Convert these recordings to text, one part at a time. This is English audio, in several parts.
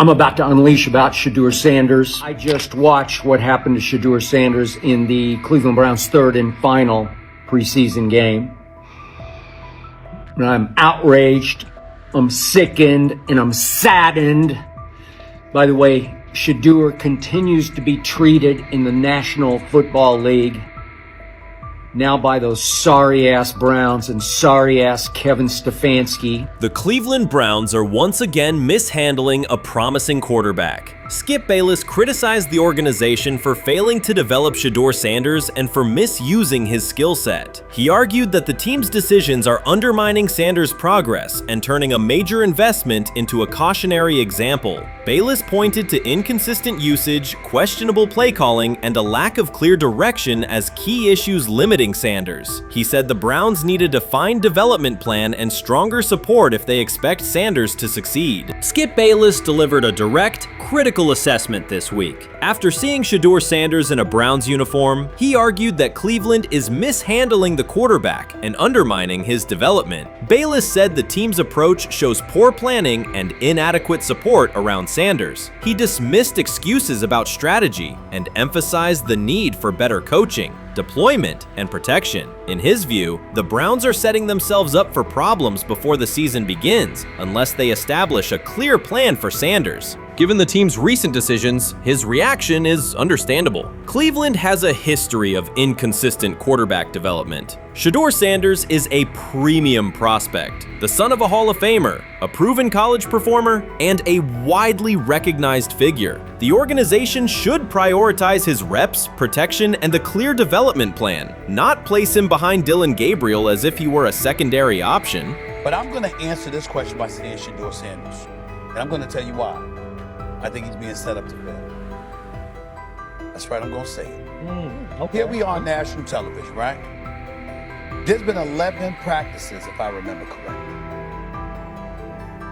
I'm about to unleash about Shedeur Sanders. I just watched what happened to Shedeur Sanders in the Cleveland Browns' third and final preseason game. And I'm outraged, I'm sickened, and I'm saddened. By the way, Shedeur continues to be treated in the National Football League now by those sorry-ass Browns and sorry-ass Kevin Stefanski. The Cleveland Browns are once again mishandling a promising quarterback. Skip Bayless criticized the organization for failing to develop Shedeur Sanders and for misusing his skill set. He argued that the team's decisions are undermining Sanders' progress and turning a major investment into a cautionary example. Bayless pointed to inconsistent usage, questionable play calling, and a lack of clear direction as key issues limiting Sanders. He said the Browns need a defined development plan and stronger support if they expect Sanders to succeed. Skip Bayless delivered a direct, critical assessment this week. After seeing Shedeur Sanders in a Browns uniform, he argued that Cleveland is mishandling the quarterback and undermining his development. Bayless said the team's approach shows poor planning and inadequate support around Sanders. He dismissed excuses about strategy and emphasized the need for better coaching, deployment, and protection. In his view, the Browns are setting themselves up for problems before the season begins unless they establish a clear plan for Sanders. Given the team's recent decisions, his reaction is understandable. Cleveland has a history of inconsistent quarterback development. Shedeur Sanders is a premium prospect, the son of a Hall of Famer, a proven college performer, and a widely recognized figure. The organization should prioritize his reps, protection, and a clear development plan, not place him behind Dillon Gabriel as if he were a secondary option. But I'm going to answer this question by saying Shedeur Sanders, and I'm going to tell you why. I think he's being set up to fail. That's right, I'm going to say it. Okay. Here we are on national television, right? There's been 11 practices, if I remember correctly.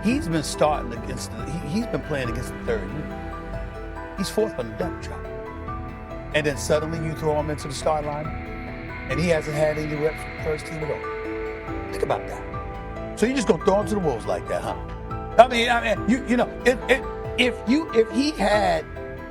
He's been starting against he's been playing against the third unit. He's fourth on the depth chart. And then suddenly you throw him into the start line, and he hasn't had any reps for the first team at all. Think about that. So you're just going to throw him to the wolves like that, huh? I mean, you know, if he had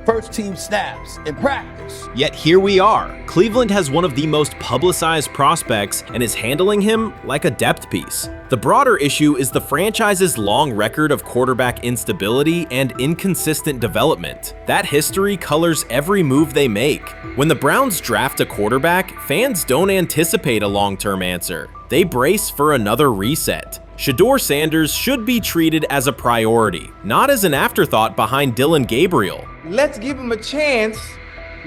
first team snaps in practice. Yet here we are. Cleveland has one of the most publicized prospects and is handling him like a depth piece. The broader issue is the franchise's long record of quarterback instability and inconsistent development. That history colors every move they make. When the Browns draft a quarterback, fans don't anticipate a long-term answer. They brace for another reset. Shedeur Sanders should be treated as a priority, not as an afterthought behind Dillon Gabriel. Let's give him a chance.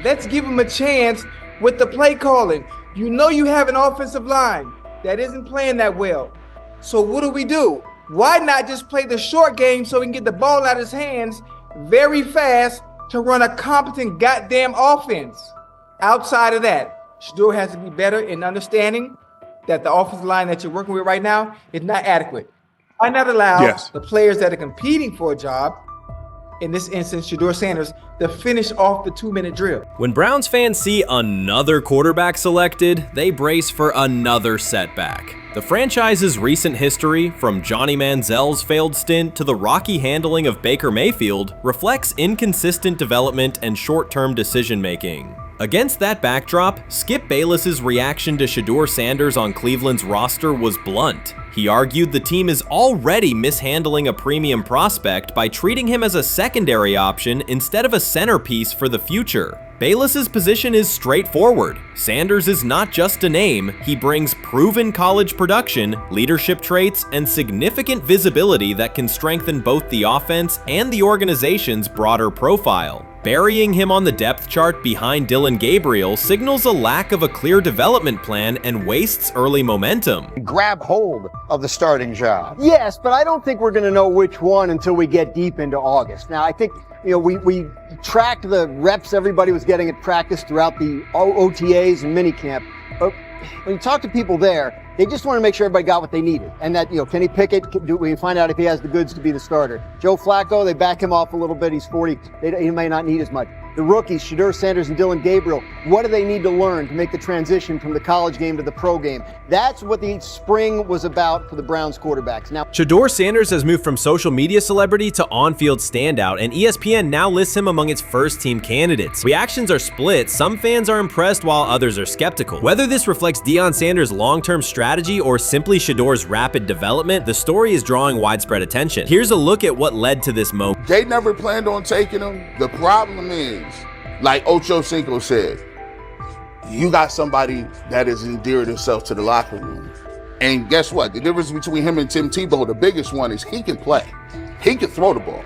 Let's give him a chance with the play calling. You know you have an offensive line that isn't playing that well. So what do? Why not just play the short game so he can get the ball out of his hands very fast to run a competent goddamn offense? Outside of that, Shedeur has to be better in understanding that the offensive line that you're working with right now is not adequate. Why not allow the players that are competing for a job, in this instance, Shedeur Sanders, to finish off the 2-minute drill? When Browns fans see another quarterback selected, they brace for another setback. The franchise's recent history, from Johnny Manziel's failed stint to the rocky handling of Baker Mayfield, reflects inconsistent development and short-term decision-making. Against that backdrop, Skip Bayless's reaction to Shedeur Sanders on Cleveland's roster was blunt. He argued the team is already mishandling a premium prospect by treating him as a secondary option instead of a centerpiece for the future. Bayless's position is straightforward. Sanders is not just a name, he brings proven college production, leadership traits, and significant visibility that can strengthen both the offense and the organization's broader profile. Burying him on the depth chart behind Dillon Gabriel signals a lack of a clear development plan and wastes early momentum. Grab hold of the starting job. Yes, but I don't think we're going to know which one until we get deep into August. Now, I think, you know, we tracked the reps everybody was getting at practice throughout the OTAs and minicamp. But when you talk to people there, they just want to make sure everybody got what they needed. And that, you know, Kenny Pickett, we find out if he has the goods to be the starter. Joe Flacco, they back him off a little bit. He's 40. He may not need as much. the rookies, Shedeur Sanders and Dillon Gabriel, what do they need to learn to make the transition from the college game to the pro game? That's what the spring was about for the Browns quarterbacks. Now, Shedeur Sanders has moved from social media celebrity to on-field standout, and ESPN now lists him among its first-team candidates. Reactions are split. Some fans are impressed while others are skeptical. Whether this reflects Deion Sanders' long-term strategy or simply Shedeur's rapid development, the story is drawing widespread attention. Here's a look at what led to this moment. They never planned on taking him. The problem is, like Ocho Cinco said, you got somebody that has endeared himself to the locker room. And guess what? The difference between him and Tim Tebow, the biggest one, is he can play. He can throw the ball.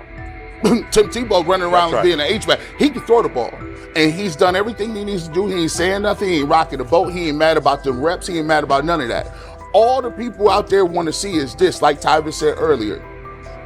Tim Tebow running around being an H-back. He can throw the ball. And he's done everything he needs to do. He ain't saying nothing. He ain't rocking the boat. He ain't mad about the reps. He ain't mad about none of that. All the people out there want to see is this, like Tyver said earlier.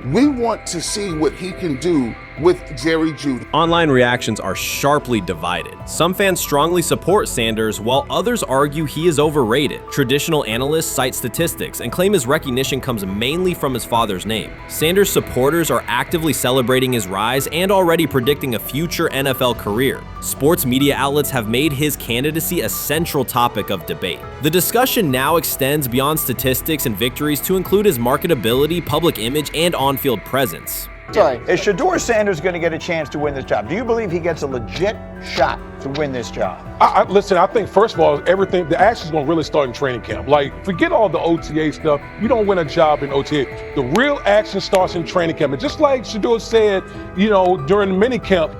We want to see what he can do with Jerry Jeudy. Online reactions are sharply divided. Some fans strongly support Sanders, while others argue he is overrated. Traditional analysts cite statistics and claim his recognition comes mainly from his father's name. Sanders supporters are actively celebrating his rise and already predicting a future NFL career. Sports media outlets have made his candidacy a central topic of debate. The discussion now extends beyond statistics and victories to include his marketability, public image, and on-field presence. sorry. Is Shedeur Sanders going to get a chance to win this job? Do you believe he gets a legit shot to win this job? Listen, I think, first of all, everything, the action's going to really start in training camp. Like, forget all the OTA stuff. You don't win a job in OTA. The real action starts in training camp. And just like Shedeur said, you know, during the mini camp,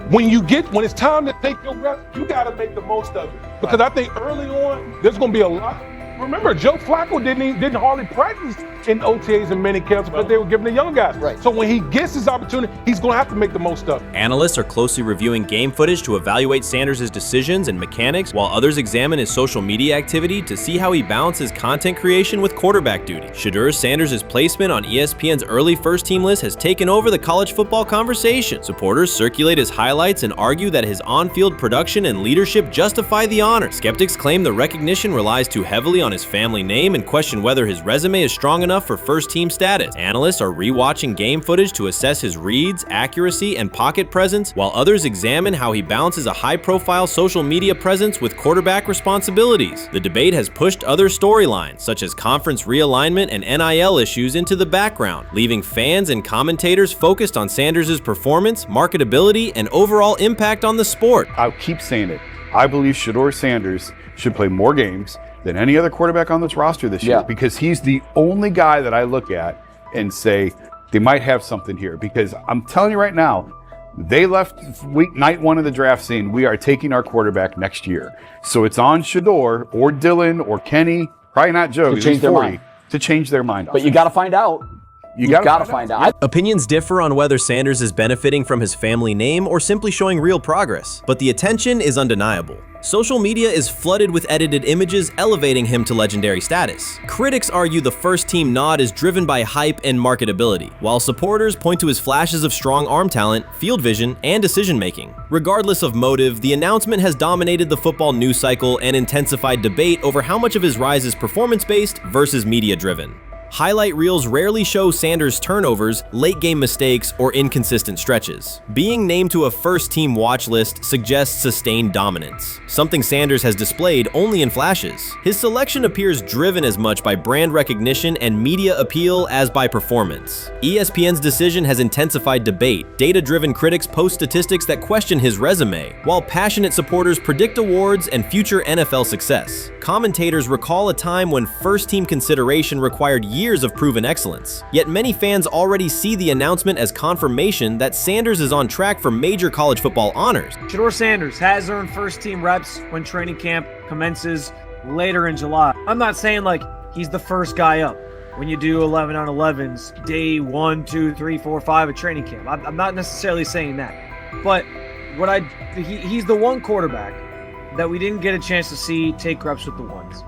when it's time to take your reps, you got to make the most of it. Because I think early on, there's going to be a lot. Remember, Joe Flacco didn't hardly practice in OTAs and mini camps because they were giving the young guys. Right. So when he gets his opportunity, he's going to have to make the most of it. Analysts are closely reviewing game footage to evaluate Sanders' decisions and mechanics, while others examine his social media activity to see how he balances content creation with quarterback duty. Shedeur Sanders' placement on ESPN's early first-team list has taken over the college football conversation. Supporters circulate his highlights and argue that his on-field production and leadership justify the honor. Skeptics claim the recognition relies too heavily on his family name and question whether his resume is strong enough for first-team status. Analysts are rewatching game footage to assess his reads, accuracy, and pocket presence, while others examine how he balances a high-profile social media presence with quarterback responsibilities. The debate has pushed other storylines, such as conference realignment and NIL issues, into the background, leaving fans and commentators focused on Sanders' performance, marketability, and overall impact on the sport. I'll keep saying it. I believe Shedeur Sanders should play more games than any other quarterback on this roster this year, because he's the only guy that I look at and say they might have something here. Because I'm telling you right now, they left night one of the draft saying we are taking our quarterback next year. So it's on Shedeur or Dillon or Kenny, probably not Joe, to change their mind. To change their mind. But you got to find out. You got to find out. Opinions differ on whether Sanders is benefiting from his family name or simply showing real progress, but the attention is undeniable. Social media is flooded with edited images elevating him to legendary status. Critics argue the first-team nod is driven by hype and marketability, while supporters point to his flashes of strong arm talent, field vision, and decision-making. Regardless of motive, the announcement has dominated the football news cycle and intensified debate over how much of his rise is performance-based versus media-driven. Highlight reels rarely show Sanders' turnovers, late-game mistakes, or inconsistent stretches. Being named to a first-team watch list suggests sustained dominance, something Sanders has displayed only in flashes. His selection appears driven as much by brand recognition and media appeal as by performance. ESPN's decision has intensified debate. Data-driven critics post statistics that question his resume, while passionate supporters predict awards and future NFL success. Commentators recall a time when first-team consideration required years of proven excellence. Yet many fans already see the announcement as confirmation that Sanders is on track for major college football honors. Shedeur Sanders has earned first-team reps when training camp commences later in July. I'm not saying like he's the first guy up when you do 11 on 11s, day 1, 2, 3, 4, 5 at training camp. I'm not necessarily saying that. But he's the one quarterback that we didn't get a chance to see take reps with the ones.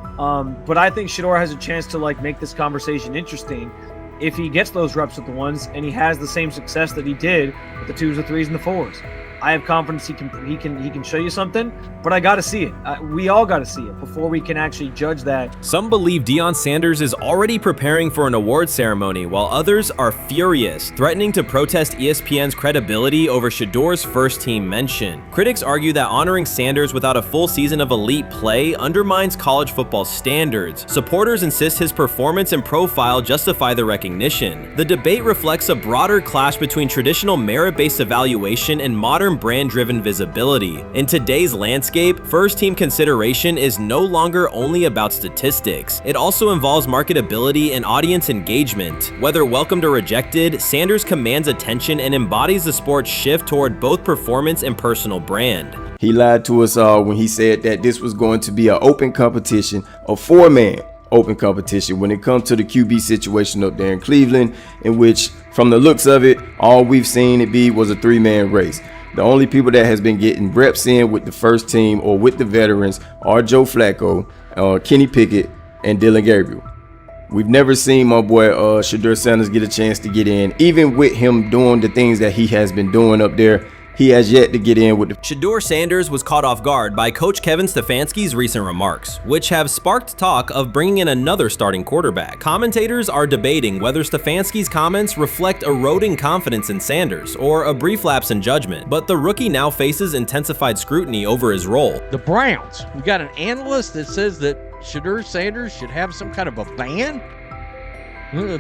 But I think Shedeur has a chance to like make this conversation interesting if he gets those reps with the ones and he has the same success that he did with the 2s, the 3s, and the 4s. I have confidence he can show you something, but I got to see it. We all got to see it before we can actually judge that. Some believe Deion Sanders is already preparing for an award ceremony, while others are furious, threatening to protest ESPN's credibility over Shedeur's first-team mention. Critics argue that honoring Sanders without a full season of elite play undermines college football standards. Supporters insist his performance and profile justify the recognition. The debate reflects a broader clash between traditional merit-based evaluation and modern brand-driven visibility. In today's landscape, first-team consideration is no longer only about statistics. It also involves marketability and audience engagement. Whether welcomed or rejected, Sanders commands attention and embodies the sport's shift toward both performance and personal brand. He lied to us all when he said that this was going to be an open competition, a four-man open competition when it comes to the QB situation up there in Cleveland, in which, from the looks of it, all we've seen it be was a three-man race. The only people that has been getting reps in with the first team or with the veterans are Joe Flacco, Kenny Pickett, and Dylan Gabriel. We've never seen my boy Shedeur Sanders get a chance to get in. Even with him doing the things that he has been doing up there, he has yet to get in with the... Shedeur Sanders was caught off guard by Coach Kevin Stefanski's recent remarks, which have sparked talk of bringing in another starting quarterback. Commentators are debating whether Stefanski's comments reflect eroding confidence in Sanders or a brief lapse in judgment, but the rookie now faces intensified scrutiny over his role. The Browns, we got an analyst that says that Shedeur Sanders should have some kind of a ban?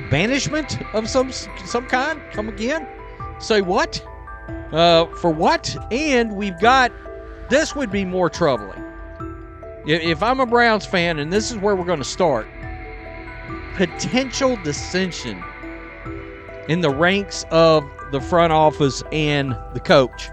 Banishment of some kind? Come again? Say what? For what? And we've got, this would be more troubling. If I'm a Browns fan, and this is where we're going to start, potential dissension in the ranks of the front office and the coach.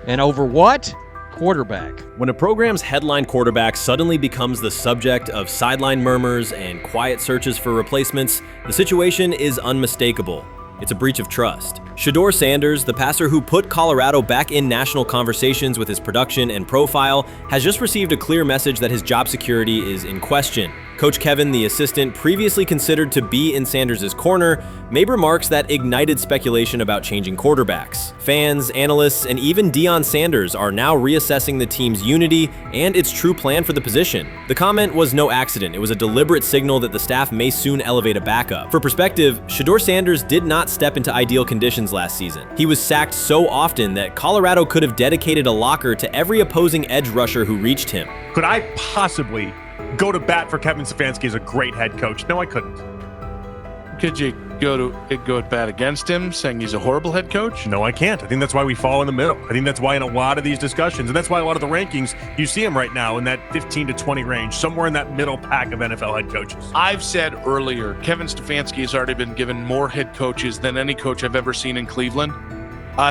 And over what? Quarterback. When a program's headline quarterback suddenly becomes the subject of sideline murmurs and quiet searches for replacements, the situation is unmistakable. It's a breach of trust. Shedeur Sanders, the passer who put Colorado back in national conversations with his production and profile, has just received a clear message that his job security is in question. Coach Kevin, the assistant previously considered to be in Sanders' corner, made remarks that ignited speculation about changing quarterbacks. Fans, analysts, and even Deion Sanders are now reassessing the team's unity and its true plan for the position. The comment was no accident. It was a deliberate signal that the staff may soon elevate a backup. For perspective, Shedeur Sanders did not step into ideal conditions last season. He was sacked so often that Colorado could have dedicated a locker to every opposing edge rusher who reached him. Could I possibly go to bat for Kevin Stefanski as a great head coach? No, I couldn't. Could you go at bat against him, saying he's a horrible head coach? No, I can't. I think that's why we fall in the middle. I think that's why in a lot of these discussions, and that's why a lot of the rankings, you see him right now in that 15 to 20 range, somewhere in that middle pack of NFL head coaches. I've said earlier, Kevin Stefanski has already been given more head coaches than any coach I've ever seen in Cleveland.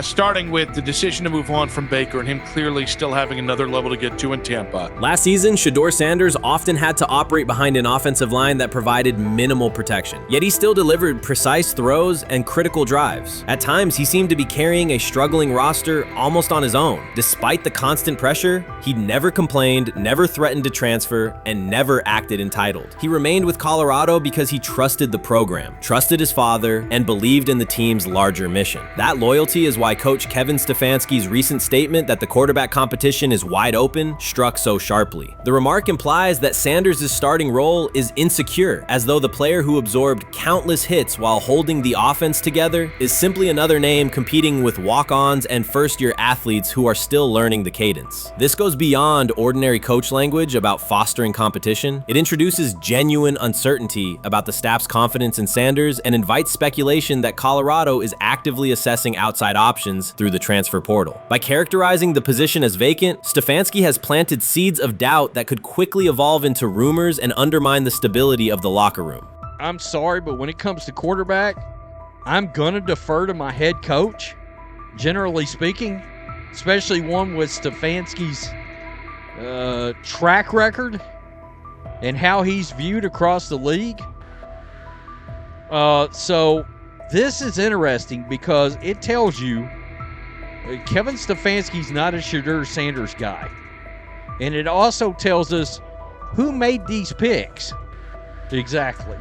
Starting with the decision to move on from Baker and him clearly still having another level to get to in Tampa. Last season, Shedeur Sanders often had to operate behind an offensive line that provided minimal protection, yet he still delivered precise throws and critical drives. At times, he seemed to be carrying a struggling roster almost on his own. Despite the constant pressure, he never complained, never threatened to transfer, and never acted entitled. He remained with Colorado because he trusted the program, trusted his father, and believed in the team's larger mission. That loyalty is why Coach Kevin Stefanski's recent statement that the quarterback competition is wide open struck so sharply. The remark implies that Sanders' starting role is insecure, as though the player who absorbed countless hits while holding the offense together is simply another name competing with walk-ons and first-year athletes who are still learning the cadence. This goes beyond ordinary coach language about fostering competition. It introduces genuine uncertainty about the staff's confidence in Sanders and invites speculation that Colorado is actively assessing outside options through the transfer portal. By characterizing the position as vacant, Stefanski has planted seeds of doubt that could quickly evolve into rumors and undermine the stability of the locker room. I'm sorry, but when it comes to quarterback, I'm gonna defer to my head coach, generally speaking, especially one with Stefanski's track record and how he's viewed across the league. So this is interesting because it tells you Kevin Stefanski's not a Shedeur Sanders guy. And it also tells us who made these picks. Exactly.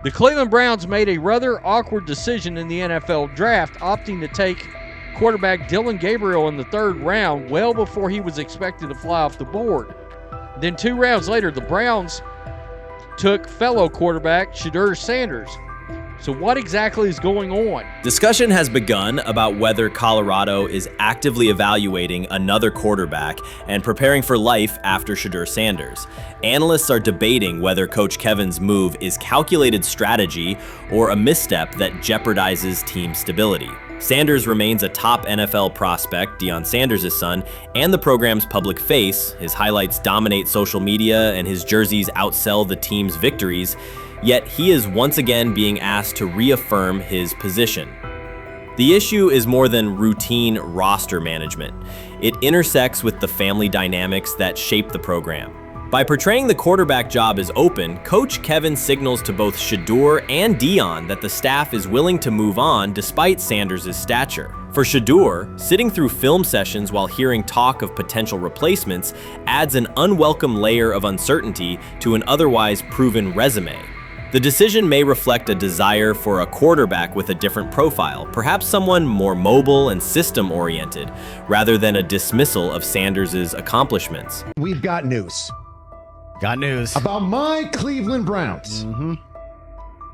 The Cleveland Browns made a rather awkward decision in the NFL draft, opting to take quarterback Dylan Gabriel in the 3rd round, well before he was expected to fly off the board. Then 2 rounds later, the Browns took fellow quarterback Shedeur Sanders. So what exactly is going on? Discussion has begun about whether Colorado is actively evaluating another quarterback and preparing for life after Shedeur Sanders. Analysts are debating whether Coach Kevin's move is calculated strategy or a misstep that jeopardizes team stability. Sanders remains a top NFL prospect, Deion Sanders' son, and the program's public face. His highlights dominate social media and his jerseys outsell the team's victories. Yet he is once again being asked to reaffirm his position. The issue is more than routine roster management. It intersects with the family dynamics that shape the program. By portraying the quarterback job as open, Coach Kevin signals to both Shedeur and Deion that the staff is willing to move on despite Sanders' stature. For Shedeur, sitting through film sessions while hearing talk of potential replacements adds an unwelcome layer of uncertainty to an otherwise proven resume. The decision may reflect a desire for a quarterback with a different profile, perhaps someone more mobile and system-oriented, rather than a dismissal of Sanders' accomplishments. We've got news. Got news. About my Cleveland Browns.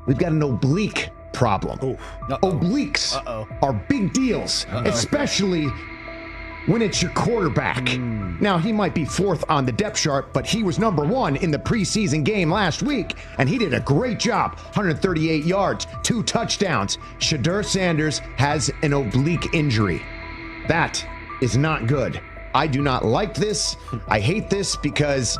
We've got an oblique problem. Obliques are big deals, especially when it's your quarterback. Now, he might be 4th on the depth chart, but he was number 1 in the preseason game last week, and he did a great job. 138 yards, 2 touchdowns. Shedeur Sanders has an oblique injury. That is not good. I do not like this. I hate this because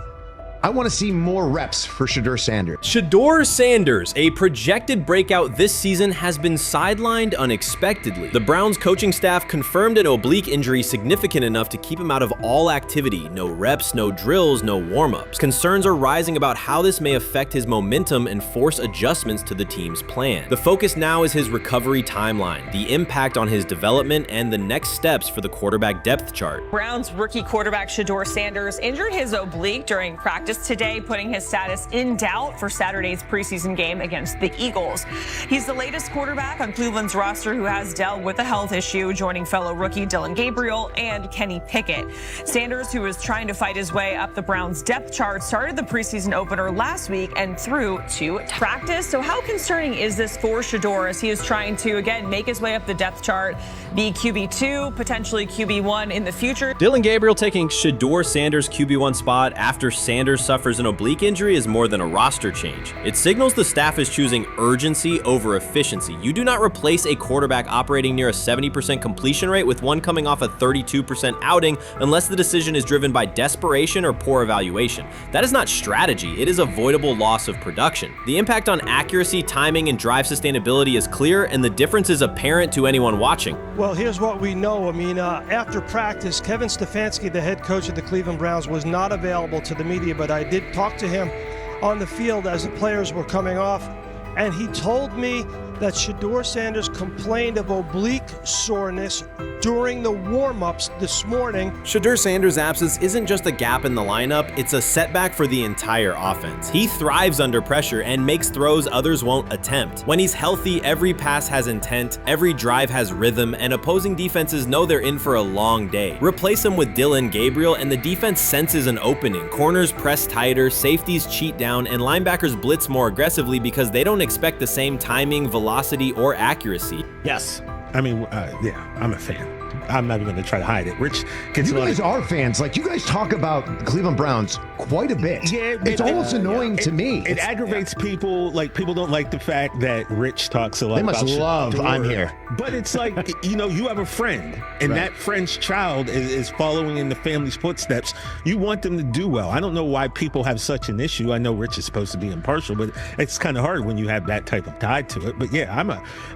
I want to see more reps for Shedeur Sanders. Shedeur Sanders, a projected breakout this season, has been sidelined unexpectedly. The Browns coaching staff confirmed an oblique injury significant enough to keep him out of all activity. No reps, no drills, no warm-ups. Concerns are rising about how this may affect his momentum and force adjustments to the team's plan. The focus now is his recovery timeline, the impact on his development, and the next steps for the quarterback depth chart. Browns rookie quarterback Shedeur Sanders injured his oblique during practice today, putting his status in doubt for Saturday's preseason game against the Eagles. He's the latest quarterback on Cleveland's roster who has dealt with a health issue, joining fellow rookie Dylan Gabriel and Kenny Pickett. Sanders, who is trying to fight his way up the Browns depth chart, started the preseason opener last week and threw to practice. So how concerning is this for Shedeur as he is trying to, again, make his way up the depth chart, be QB2, potentially QB1 in the future? Dylan Gabriel taking Shedeur Sanders' QB1 spot after Sanders suffers an oblique injury is more than a roster change. It signals the staff is choosing urgency over efficiency. You do not replace a quarterback operating near a 70% completion rate with one coming off a 32% outing unless the decision is driven by desperation or poor evaluation. That is not strategy, it is avoidable loss of production. The impact on accuracy, timing, and drive sustainability is clear, and the difference is apparent to anyone watching. Well, here's what we know. I mean, after practice, Kevin Stefanski, the head coach of the Cleveland Browns, was not available to the media, but I did talk to him on the field as the players were coming off, and he told me that Shedeur Sanders complained of oblique soreness during the warm-ups this morning. Shedeur Sanders' absence isn't just a gap in the lineup, it's a setback for the entire offense. He thrives under pressure and makes throws others won't attempt. When he's healthy, every pass has intent, every drive has rhythm, and opposing defenses know they're in for a long day. Replace him with Dylan Gabriel and the defense senses an opening. Corners press tighter, safeties cheat down, and linebackers blitz more aggressively because they don't expect the same timing, velocity, or accuracy. Yes. I mean, yeah, I'm a fan. I'm not even going to try to hide it. Rich, you guys are fans. Like, you guys talk about the Cleveland Browns quite a bit. Yeah, it's almost annoying to me. It aggravates people. Like, people don't like the fact that Rich talks a lot about They must love I'm here. But it's like, you have a friend, and that friend's child is following in the family's footsteps. You want them to do well. I don't know why people have such an issue. I know Rich is supposed to be impartial, but it's kind of hard when you have that type of tie to it. But yeah,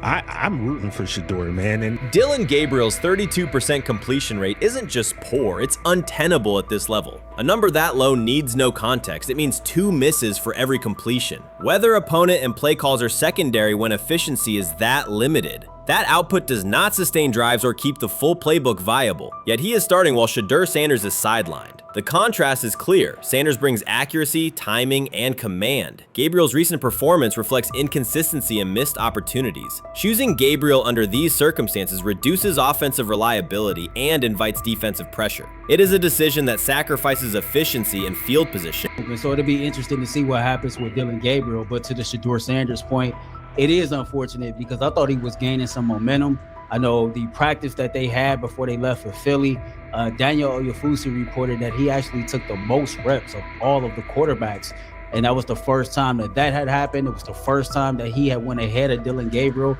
I'm rooting for Shedeur, man. And Dylan Gabriel's 32% completion rate isn't just poor, it's untenable at this level. A number that low needs no context. It means 2 misses for every completion. Whether opponent and play calls are secondary when efficiency is that limited. That output does not sustain drives or keep the full playbook viable. Yet he is starting while Shedeur Sanders is sidelined. The contrast is clear. Sanders brings accuracy, timing, and command. Gabriel's recent performance reflects inconsistency and missed opportunities. Choosing Gabriel under these circumstances reduces offensive reliability and invites defensive pressure. It is a decision that sacrifices efficiency and field position. So it'll be interesting to see what happens with Dillon Gabriel, but to the Shedeur Sanders point, it is unfortunate because I thought he was gaining some momentum. I know the practice that they had before they left for Philly, Daniel Oyefusi reported that he actually took the most reps of all of the quarterbacks. And that was the first time that had happened. It was the first time that he had went ahead of Dillon Gabriel,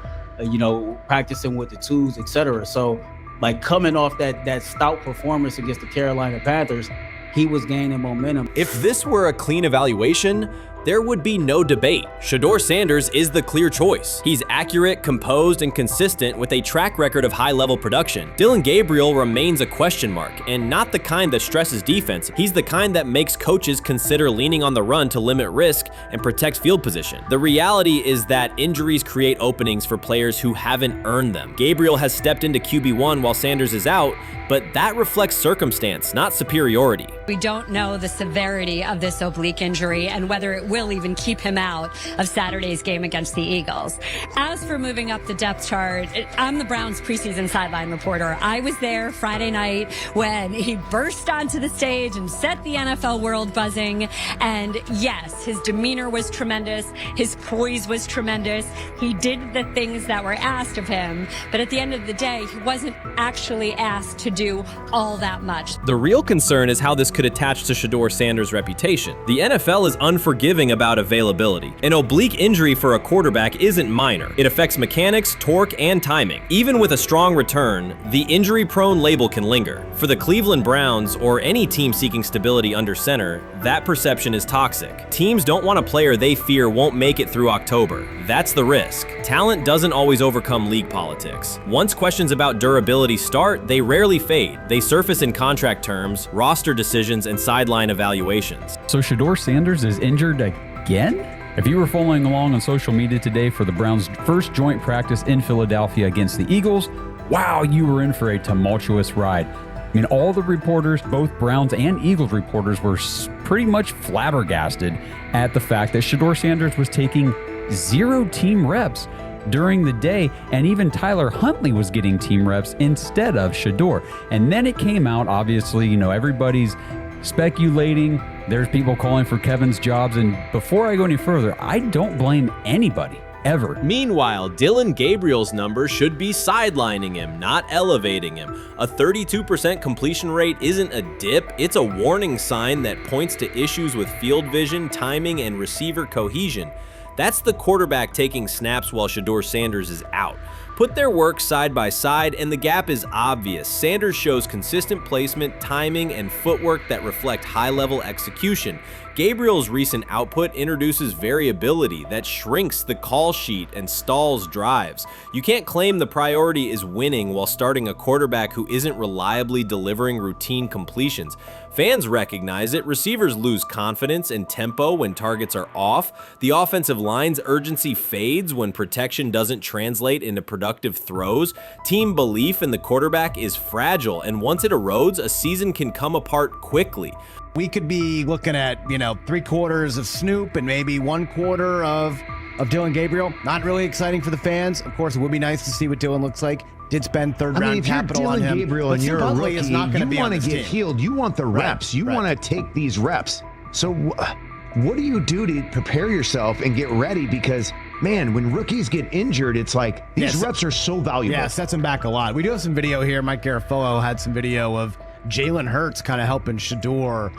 practicing with the twos, etc. So like coming off that stout performance against the Carolina Panthers, he was gaining momentum. If this were a clean evaluation, there would be no debate. Shedeur Sanders is the clear choice. He's accurate, composed, and consistent with a track record of high-level production. Dillon Gabriel remains a question mark, and not the kind that stresses defense. He's the kind that makes coaches consider leaning on the run to limit risk and protect field position. The reality is that injuries create openings for players who haven't earned them. Gabriel has stepped into QB1 while Sanders is out, but that reflects circumstance, not superiority. We don't know the severity of this oblique injury and whether it will even keep him out of Saturday's game against the Eagles. As for moving up the depth chart, I'm the Browns preseason sideline reporter. I was there Friday night when he burst onto the stage and set the NFL world buzzing. And yes, his demeanor was tremendous. His poise was tremendous. He did the things that were asked of him. But at the end of the day, he wasn't actually asked to do all that much. The real concern is how this could attach to Shedeur Sanders' reputation. The NFL is unforgiving about availability. An oblique injury for a quarterback isn't minor. It affects mechanics, torque, and timing. Even with a strong return, the injury-prone label can linger. For the Cleveland Browns, or any team seeking stability under center, that perception is toxic. Teams don't want a player they fear won't make it through October. That's the risk. Talent doesn't always overcome league politics. Once questions about durability start, they rarely fade. They surface in contract terms, roster decisions, and sideline evaluations. So Shedeur Sanders is injured again? If you were following along on social media today for the Browns' first joint practice in Philadelphia against the Eagles, wow, you were in for a tumultuous ride. I mean, all the reporters, both Browns and Eagles reporters, were pretty much flabbergasted at the fact that Shedeur Sanders was taking 0 team reps during the day, and even Tyler Huntley was getting team reps instead of Shedeur. And then it came out, obviously, everybody's speculating. There's people calling for Kevin's jobs, and before I go any further, I don't blame anybody, ever. Meanwhile, Dillon Gabriel's numbers should be sidelining him, not elevating him. A 32% completion rate isn't a dip, it's a warning sign that points to issues with field vision, timing, and receiver cohesion. That's the quarterback taking snaps while Shedeur Sanders is out. Put their work side by side and the gap is obvious. Sanders shows consistent placement, timing, and footwork that reflect high-level execution. Gabriel's recent output introduces variability that shrinks the call sheet and stalls drives. You can't claim the priority is winning while starting a quarterback who isn't reliably delivering routine completions. Fans recognize it, receivers lose confidence and tempo when targets are off, the offensive line's urgency fades when protection doesn't translate into productive throws, team belief in the quarterback is fragile, and once it erodes, a season can come apart quickly. We could be looking at, 3/4 of Snoop and maybe 1/4 of Dillon Gabriel. Not really exciting for the fans. Of course, it would be nice to see what Dillon looks like. Did spend third-round capital on him. If you're Dillon Gabriel and you're a rookie, is not you be want to get team. healed. You want the reps. You want to take these reps. So what do you do to prepare yourself and get ready? Because, man, when rookies get injured, it's like these reps are so valuable. Yeah, sets them back a lot. We do have some video here. Mike Garafolo had some video of Jalen Hurts kind of helping Shedeur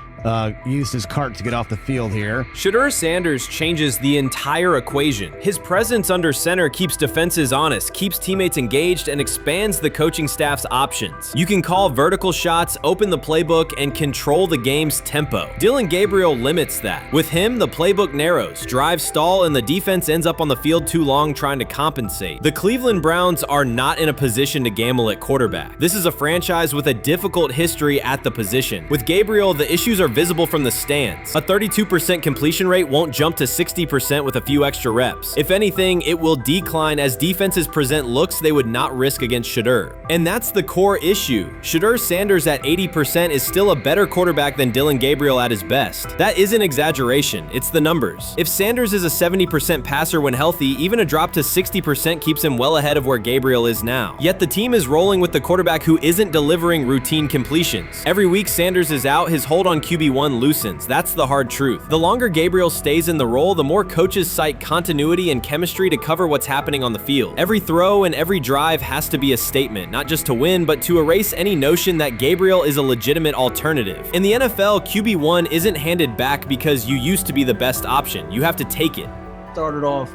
used his cart to get off the field here. Shedeur Sanders changes the entire equation. His presence under center keeps defenses honest, keeps teammates engaged, and expands the coaching staff's options. You can call vertical shots, open the playbook, and control the game's tempo. Dillon Gabriel limits that. With him, the playbook narrows, drives stall, and the defense ends up on the field too long trying to compensate. The Cleveland Browns are not in a position to gamble at quarterback. This is a franchise with a difficult history at the position. With Gabriel, the issues are visible from the stands. A 32% completion rate won't jump to 60% with a few extra reps. If anything, it will decline as defenses present looks they would not risk against Shedeur. And that's the core issue. Shedeur Sanders at 80% is still a better quarterback than Dillon Gabriel at his best. That isn't exaggeration, it's the numbers. If Sanders is a 70% passer when healthy, even a drop to 60% keeps him well ahead of where Gabriel is now. Yet the team is rolling with the quarterback who isn't delivering routine completions. Every week Sanders is out, his hold on QB1 loosens. That's the hard truth. The longer Gabriel stays in the role, the more coaches cite continuity and chemistry to cover what's happening on the field. Every throw and every drive has to be a statement, not just to win, but to erase any notion that Gabriel is a legitimate alternative. In the NFL, QB1 isn't handed back because you used to be the best option. You have to take it. Started off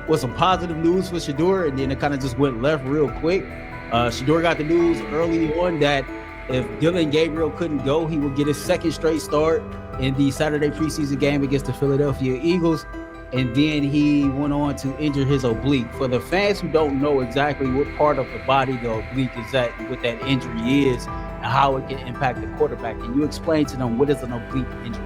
with some positive news for Shedeur, and then it kind of just went left real quick. Shedeur got the news early on that if Dillon Gabriel couldn't go, he would get his second straight start in the Saturday preseason game against the Philadelphia Eagles. And then he went on to injure his oblique. For the fans who don't know exactly what part of the body the oblique is at and what that injury is and how it can impact the quarterback, can you explain to them what is an oblique injury?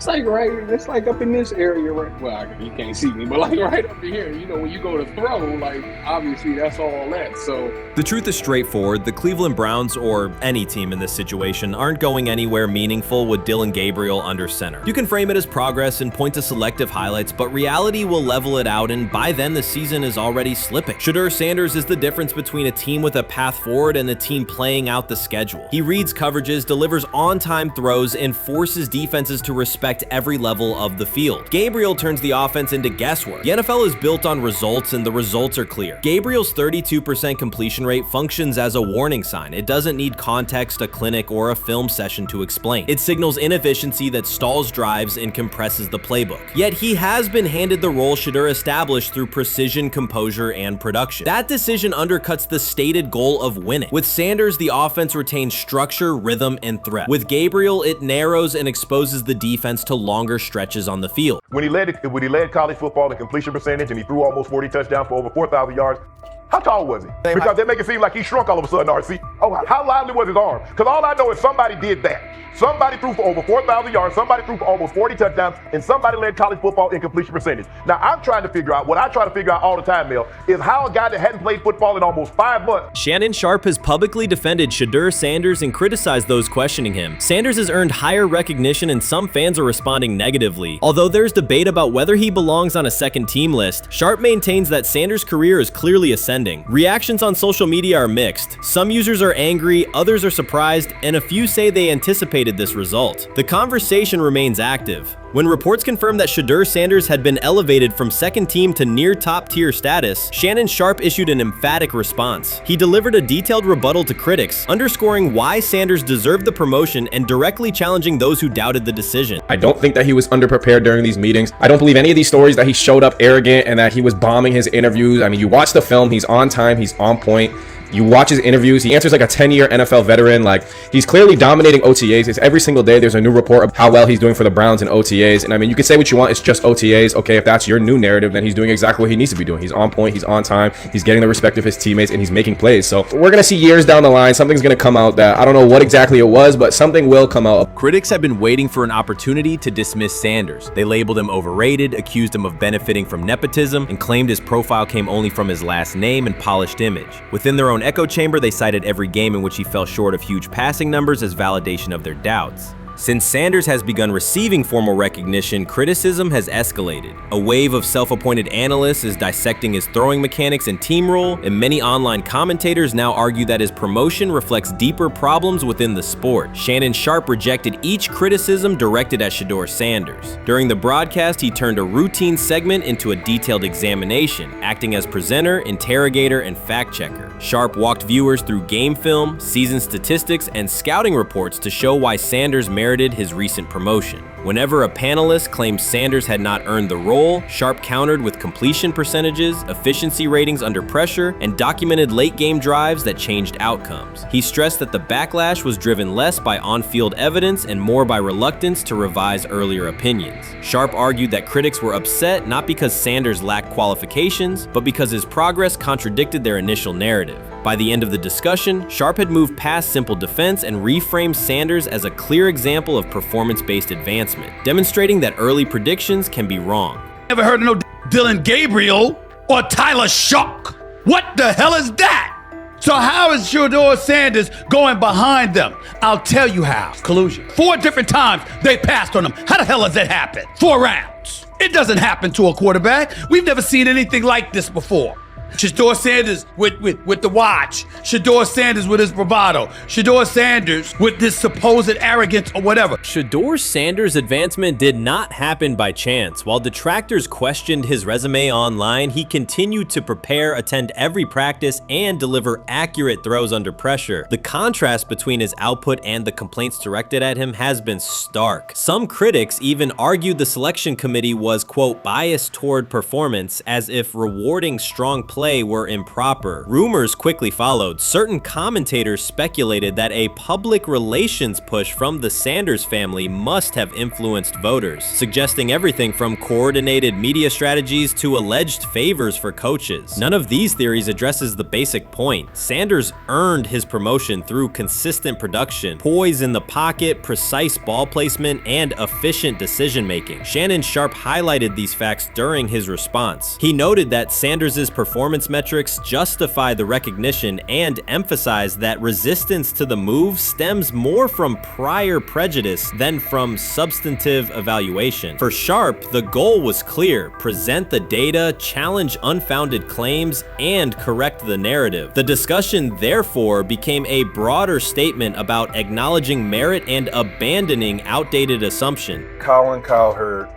It's like up in this area, right? Well, you can't see me, but like right up in here, when you go to throw, like obviously that's all that. So the truth is straightforward. The Cleveland Browns, or any team in this situation, aren't going anywhere meaningful with Dillon Gabriel under center. You can frame it as progress and point to selective highlights, but reality will level it out, and by then the season is already slipping. Shedeur Sanders is the difference between a team with a path forward and the team playing out the schedule. He reads coverages, delivers on-time throws, and forces defenses to respect every level of the field. Gabriel turns the offense into guesswork. The NFL is built on results, and the results are clear. Gabriel's 32% completion rate functions as a warning sign. It doesn't need context, a clinic, or a film session to explain. It signals inefficiency that stalls drives and compresses the playbook. Yet he has been handed the role Shedeur established through precision, composure, and production. That decision undercuts the stated goal of winning. With Sanders, the offense retains structure, rhythm, and threat. With Gabriel, it narrows and exposes the defense to longer stretches on the field. When he led college football in completion percentage and he threw almost 40 touchdowns for over 4,000 yards, how tall was he? Because they make it seem like he shrunk all of a sudden, RC. Oh, how lively was his arm? Because all I know is somebody did that. Somebody threw for over 4,000 yards, somebody threw for almost 40 touchdowns, and somebody led college football in completion percentage. Now, I'm trying to figure out, what I try to figure out all the time, Mel, is how a guy that hadn't played football in almost 5 months. Shannon Sharpe has publicly defended Shedeur Sanders and criticized those questioning him. Sanders has earned higher recognition and some fans are responding negatively. Although there's debate about whether he belongs on a second team list, Sharpe maintains that Sanders' career is clearly ascending. Reactions on social media are mixed. Some users are angry, others are surprised, and a few say they anticipated this result. The conversation remains active. When reports confirmed that Shedeur Sanders had been elevated from second team to near top tier status, Shannon Sharpe issued an emphatic response. He delivered a detailed rebuttal to critics, underscoring why Sanders deserved the promotion and directly challenging those who doubted the decision. I don't think that he was underprepared during these meetings. I don't believe any of these stories that he showed up arrogant and that he was bombing his interviews. I mean, you watch the film, he's on time, he's on point. You watch his interviews, he answers like a 10-year NFL veteran. Like, he's clearly dominating OTAs. It's every single day there's a new report of how well he's doing for the Browns in OTAs. And I mean, you can say what you want, it's just OTAs. Okay, if that's your new narrative, then he's doing exactly what he needs to be doing. He's on point, he's on time, he's getting the respect of his teammates, and he's making plays. So we're gonna see years down the line, something's gonna come out that I don't know what exactly it was, but something will come out. Critics have been waiting for an opportunity to dismiss Sanders. They labeled him overrated, accused him of benefiting from nepotism, and claimed his profile came only from his last name and polished image. Within their own echo chamber, they cited every game in which he fell short of huge passing numbers as validation of their doubts. Since Sanders has begun receiving formal recognition, criticism has escalated. A wave of self-appointed analysts is dissecting his throwing mechanics and team role, and many online commentators now argue that his promotion reflects deeper problems within the sport. Shannon Sharpe rejected each criticism directed at Shedeur Sanders. During the broadcast, he turned a routine segment into a detailed examination, acting as presenter, interrogator, and fact-checker. Sharpe walked viewers through game film, season statistics, and scouting reports to show why Sanders merited his recent promotion. Whenever a panelist claimed Sanders had not earned the role, Sharp countered with completion percentages, efficiency ratings under pressure, and documented late-game drives that changed outcomes. He stressed that the backlash was driven less by on-field evidence and more by reluctance to revise earlier opinions. Sharp argued that critics were upset not because Sanders lacked qualifications, but because his progress contradicted their initial narrative. By the end of the discussion, Sharp had moved past simple defense and reframed Sanders as a clear example of performance-based advancement, demonstrating that early predictions can be wrong. Never heard of no Dylan Gabriel or Tyler Shock. What the hell is that? So how is Shedeur Sanders going behind them? I'll tell you how. Collusion. 4 different times they passed on him. How the hell does that happen? 4 rounds. It doesn't happen to a quarterback. We've never seen anything like this before. Shedeur Sanders with the watch. Shedeur Sanders with his bravado. Shedeur Sanders with this supposed arrogance or whatever. Shedeur Sanders' advancement did not happen by chance. While detractors questioned his resume online, he continued to prepare, attend every practice, and deliver accurate throws under pressure. The contrast between his output and the complaints directed at him has been stark. Some critics even argued the selection committee was, quote, biased toward performance, as if rewarding strong play were improper. Rumors quickly followed. Certain commentators speculated that a public relations push from the Sanders family must have influenced voters, suggesting everything from coordinated media strategies to alleged favors for coaches. None of these theories addresses the basic point. Sanders earned his promotion through consistent production, poise in the pocket, precise ball placement, and efficient decision-making. Shannon Sharp highlighted these facts during his response. He noted that Sanders' performance metrics justify the recognition and emphasize that resistance to the move stems more from prior prejudice than from substantive evaluation. For Sharp, the goal was clear: present the data, challenge unfounded claims, and correct the narrative. The discussion therefore became a broader statement about acknowledging merit and abandoning outdated assumption. Colin Cowherd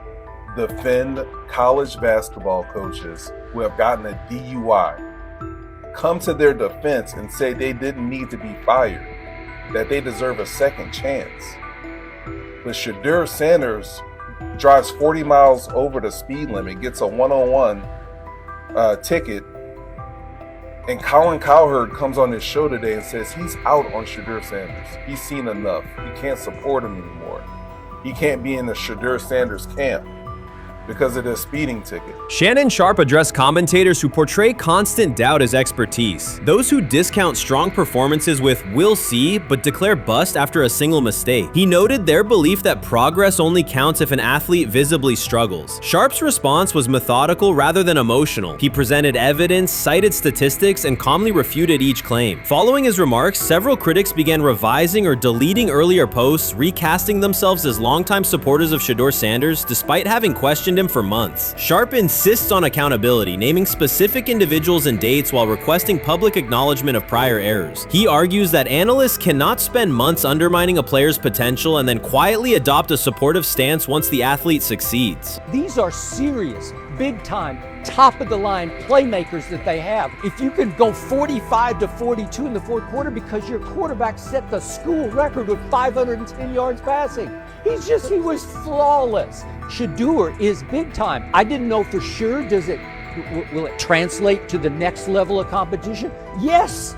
defend college basketball coaches who have gotten a DUI, come to their defense and say they didn't need to be fired, that they deserve a second chance. But Shedeur Sanders drives 40 miles over the speed limit, gets a one-on-one ticket, and Colin Cowherd comes on his show today and says he's out on Shedeur Sanders. He's seen enough. He can't support him anymore. He can't be in the Shedeur Sanders camp because of the speeding ticket. Shannon Sharp addressed commentators who portray constant doubt as expertise. Those who discount strong performances with "we'll see" but declare bust after a single mistake. He noted their belief that progress only counts if an athlete visibly struggles. Sharp's response was methodical rather than emotional. He presented evidence, cited statistics, and calmly refuted each claim. Following his remarks, several critics began revising or deleting earlier posts, recasting themselves as longtime supporters of Shedeur Sanders despite having questioned him for months. Sharp insists on accountability, naming specific individuals and dates while requesting public acknowledgement of prior errors. He argues that analysts cannot spend months undermining a player's potential and then quietly adopt a supportive stance once the athlete succeeds. These are serious, big-time, top-of-the-line playmakers that they have. If you can go 45-42 in the fourth quarter because your quarterback set the school record with 510 yards passing. He was flawless. Shedeur is big time. I didn't know for sure, will it translate to the next level of competition? Yes,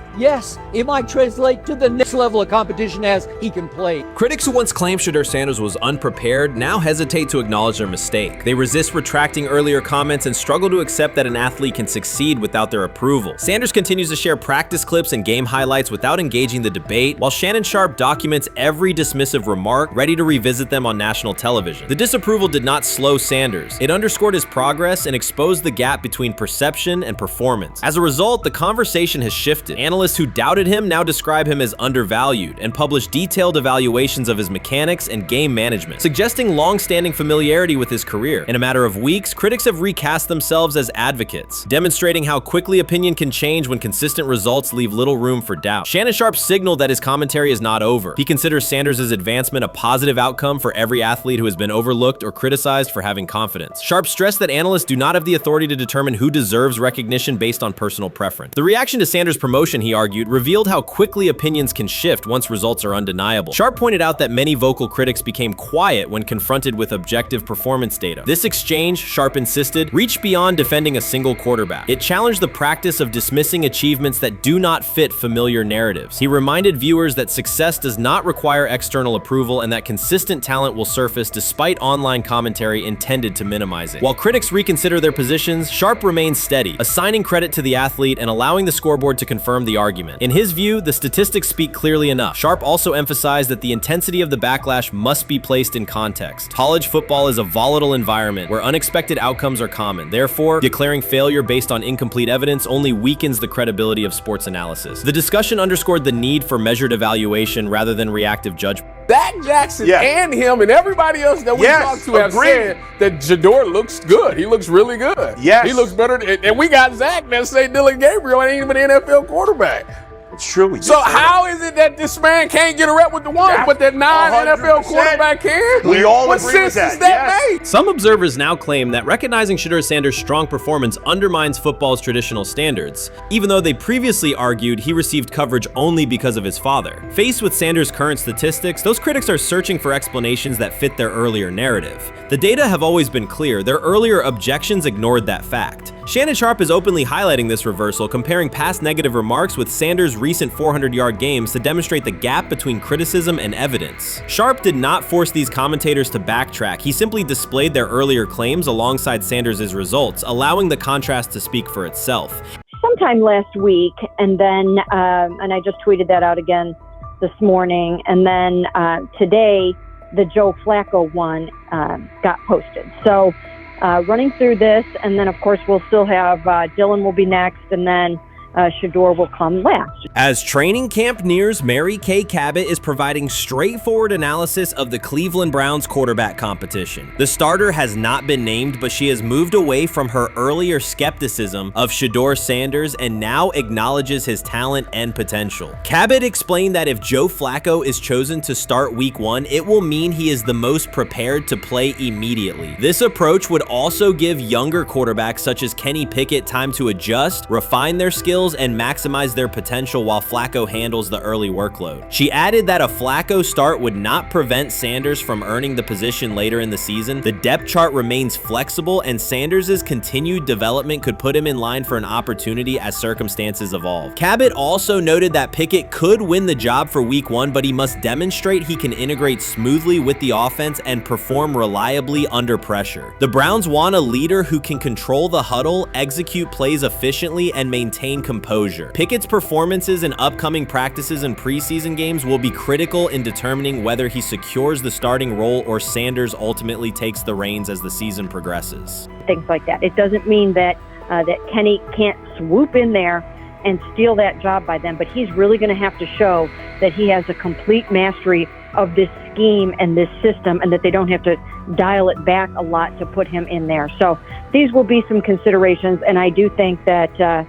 it might translate to the next level of competition as he can play. Critics who once claimed Shedeur Sanders was unprepared now hesitate to acknowledge their mistake. They resist retracting earlier comments and struggle to accept that an athlete can succeed without their approval. Sanders continues to share practice clips and game highlights without engaging the debate, while Shannon Sharp documents every dismissive remark, ready to revisit them on national television. The disapproval did not slow Sanders. It underscored his progress and exposed the gap between perception and performance. As a result, the conversation has shifted. Analysts who doubted him now describe him as undervalued and publish detailed evaluations of his mechanics and game management, suggesting long-standing familiarity with his career. In a matter of weeks, critics have recast themselves as advocates, demonstrating how quickly opinion can change when consistent results leave little room for doubt. Shannon Sharp signaled that his commentary is not over. He considers Sanders' advancement a positive outcome for every athlete who has been overlooked or criticized for having confidence. Sharp stressed that analysts do not have the authority to determine who deserves recognition based on personal preference. The reaction to Sanders' promotion, he argued, revealed how quickly opinions can shift once results are undeniable. Sharp pointed out that many vocal critics became quiet when confronted with objective performance data. This exchange, Sharp insisted, reached beyond defending a single quarterback. It challenged the practice of dismissing achievements that do not fit familiar narratives. He reminded viewers that success does not require external approval and that consistent talent will surface despite online commentary intended to minimize it. While critics reconsider their positions, Sharp remains steady, assigning credit to the athlete and allowing the scoreboard to confirm the argument. In his view, the statistics speak clearly enough. Sharp also emphasized that the intensity of the backlash must be placed in context. College football is a volatile environment where unexpected outcomes are common. Therefore, declaring failure based on incomplete evidence only weakens the credibility of sports analysis. The discussion underscored the need for measured evaluation rather than reactive judgment. Dak Jackson and him and everybody else that we talked to have said that Shedeur looks good. He looks really good. Yes. He looks better. And we got Zach that say Dylan Gabriel ain't even an NFL quarterback. It's true. So how is it that this man can't get a rep with the ones, but that non-NFL quarterback can? We all what agree with sense that. does that make? Some observers now claim that recognizing Shedeur Sanders' strong performance undermines football's traditional standards, even though they previously argued he received coverage only because of his father. Faced with Sanders' current statistics, those critics are searching for explanations that fit their earlier narrative. The data have always been clear. Their earlier objections ignored that fact. Shannon Sharp is openly highlighting this reversal, comparing past negative remarks with Sanders' recent 400-yard games to demonstrate the gap between criticism and evidence. Sharp did not force these commentators to backtrack. He simply displayed their earlier claims alongside Sanders' results, allowing the contrast to speak for itself. Sometime last week, and then, and I just tweeted that out again this morning, and then today, the Joe Flacco one got posted. So running through this, and then of course we'll still have Dylan will be next, and then Shedeur will come last. As training camp nears, Mary Kay Cabot is providing straightforward analysis of the Cleveland Browns quarterback competition. The starter has not been named, but she has moved away from her earlier skepticism of Shedeur Sanders and now acknowledges his talent and potential. Cabot explained that if Joe Flacco is chosen to start week 1, it will mean he is the most prepared to play immediately. This approach would also give younger quarterbacks such as Kenny Pickett time to adjust, refine their skills, and maximize their potential while Flacco handles the early workload. She added that a Flacco start would not prevent Sanders from earning the position later in the season. The depth chart remains flexible, and Sanders' continued development could put him in line for an opportunity as circumstances evolve. Cabot also noted that Pickett could win the job for week 1, but he must demonstrate he can integrate smoothly with the offense and perform reliably under pressure. The Browns want a leader who can control the huddle, execute plays efficiently, and maintain composure. Pickett's performances in upcoming practices and preseason games will be critical in determining whether he secures the starting role or Sanders ultimately takes the reins as the season progresses. Things like that. It doesn't mean that that Kenny can't swoop in there and steal that job by them, but he's really going to have to show that he has a complete mastery of this scheme and this system, and that they don't have to dial it back a lot to put him in there. So these will be some considerations, and I do think that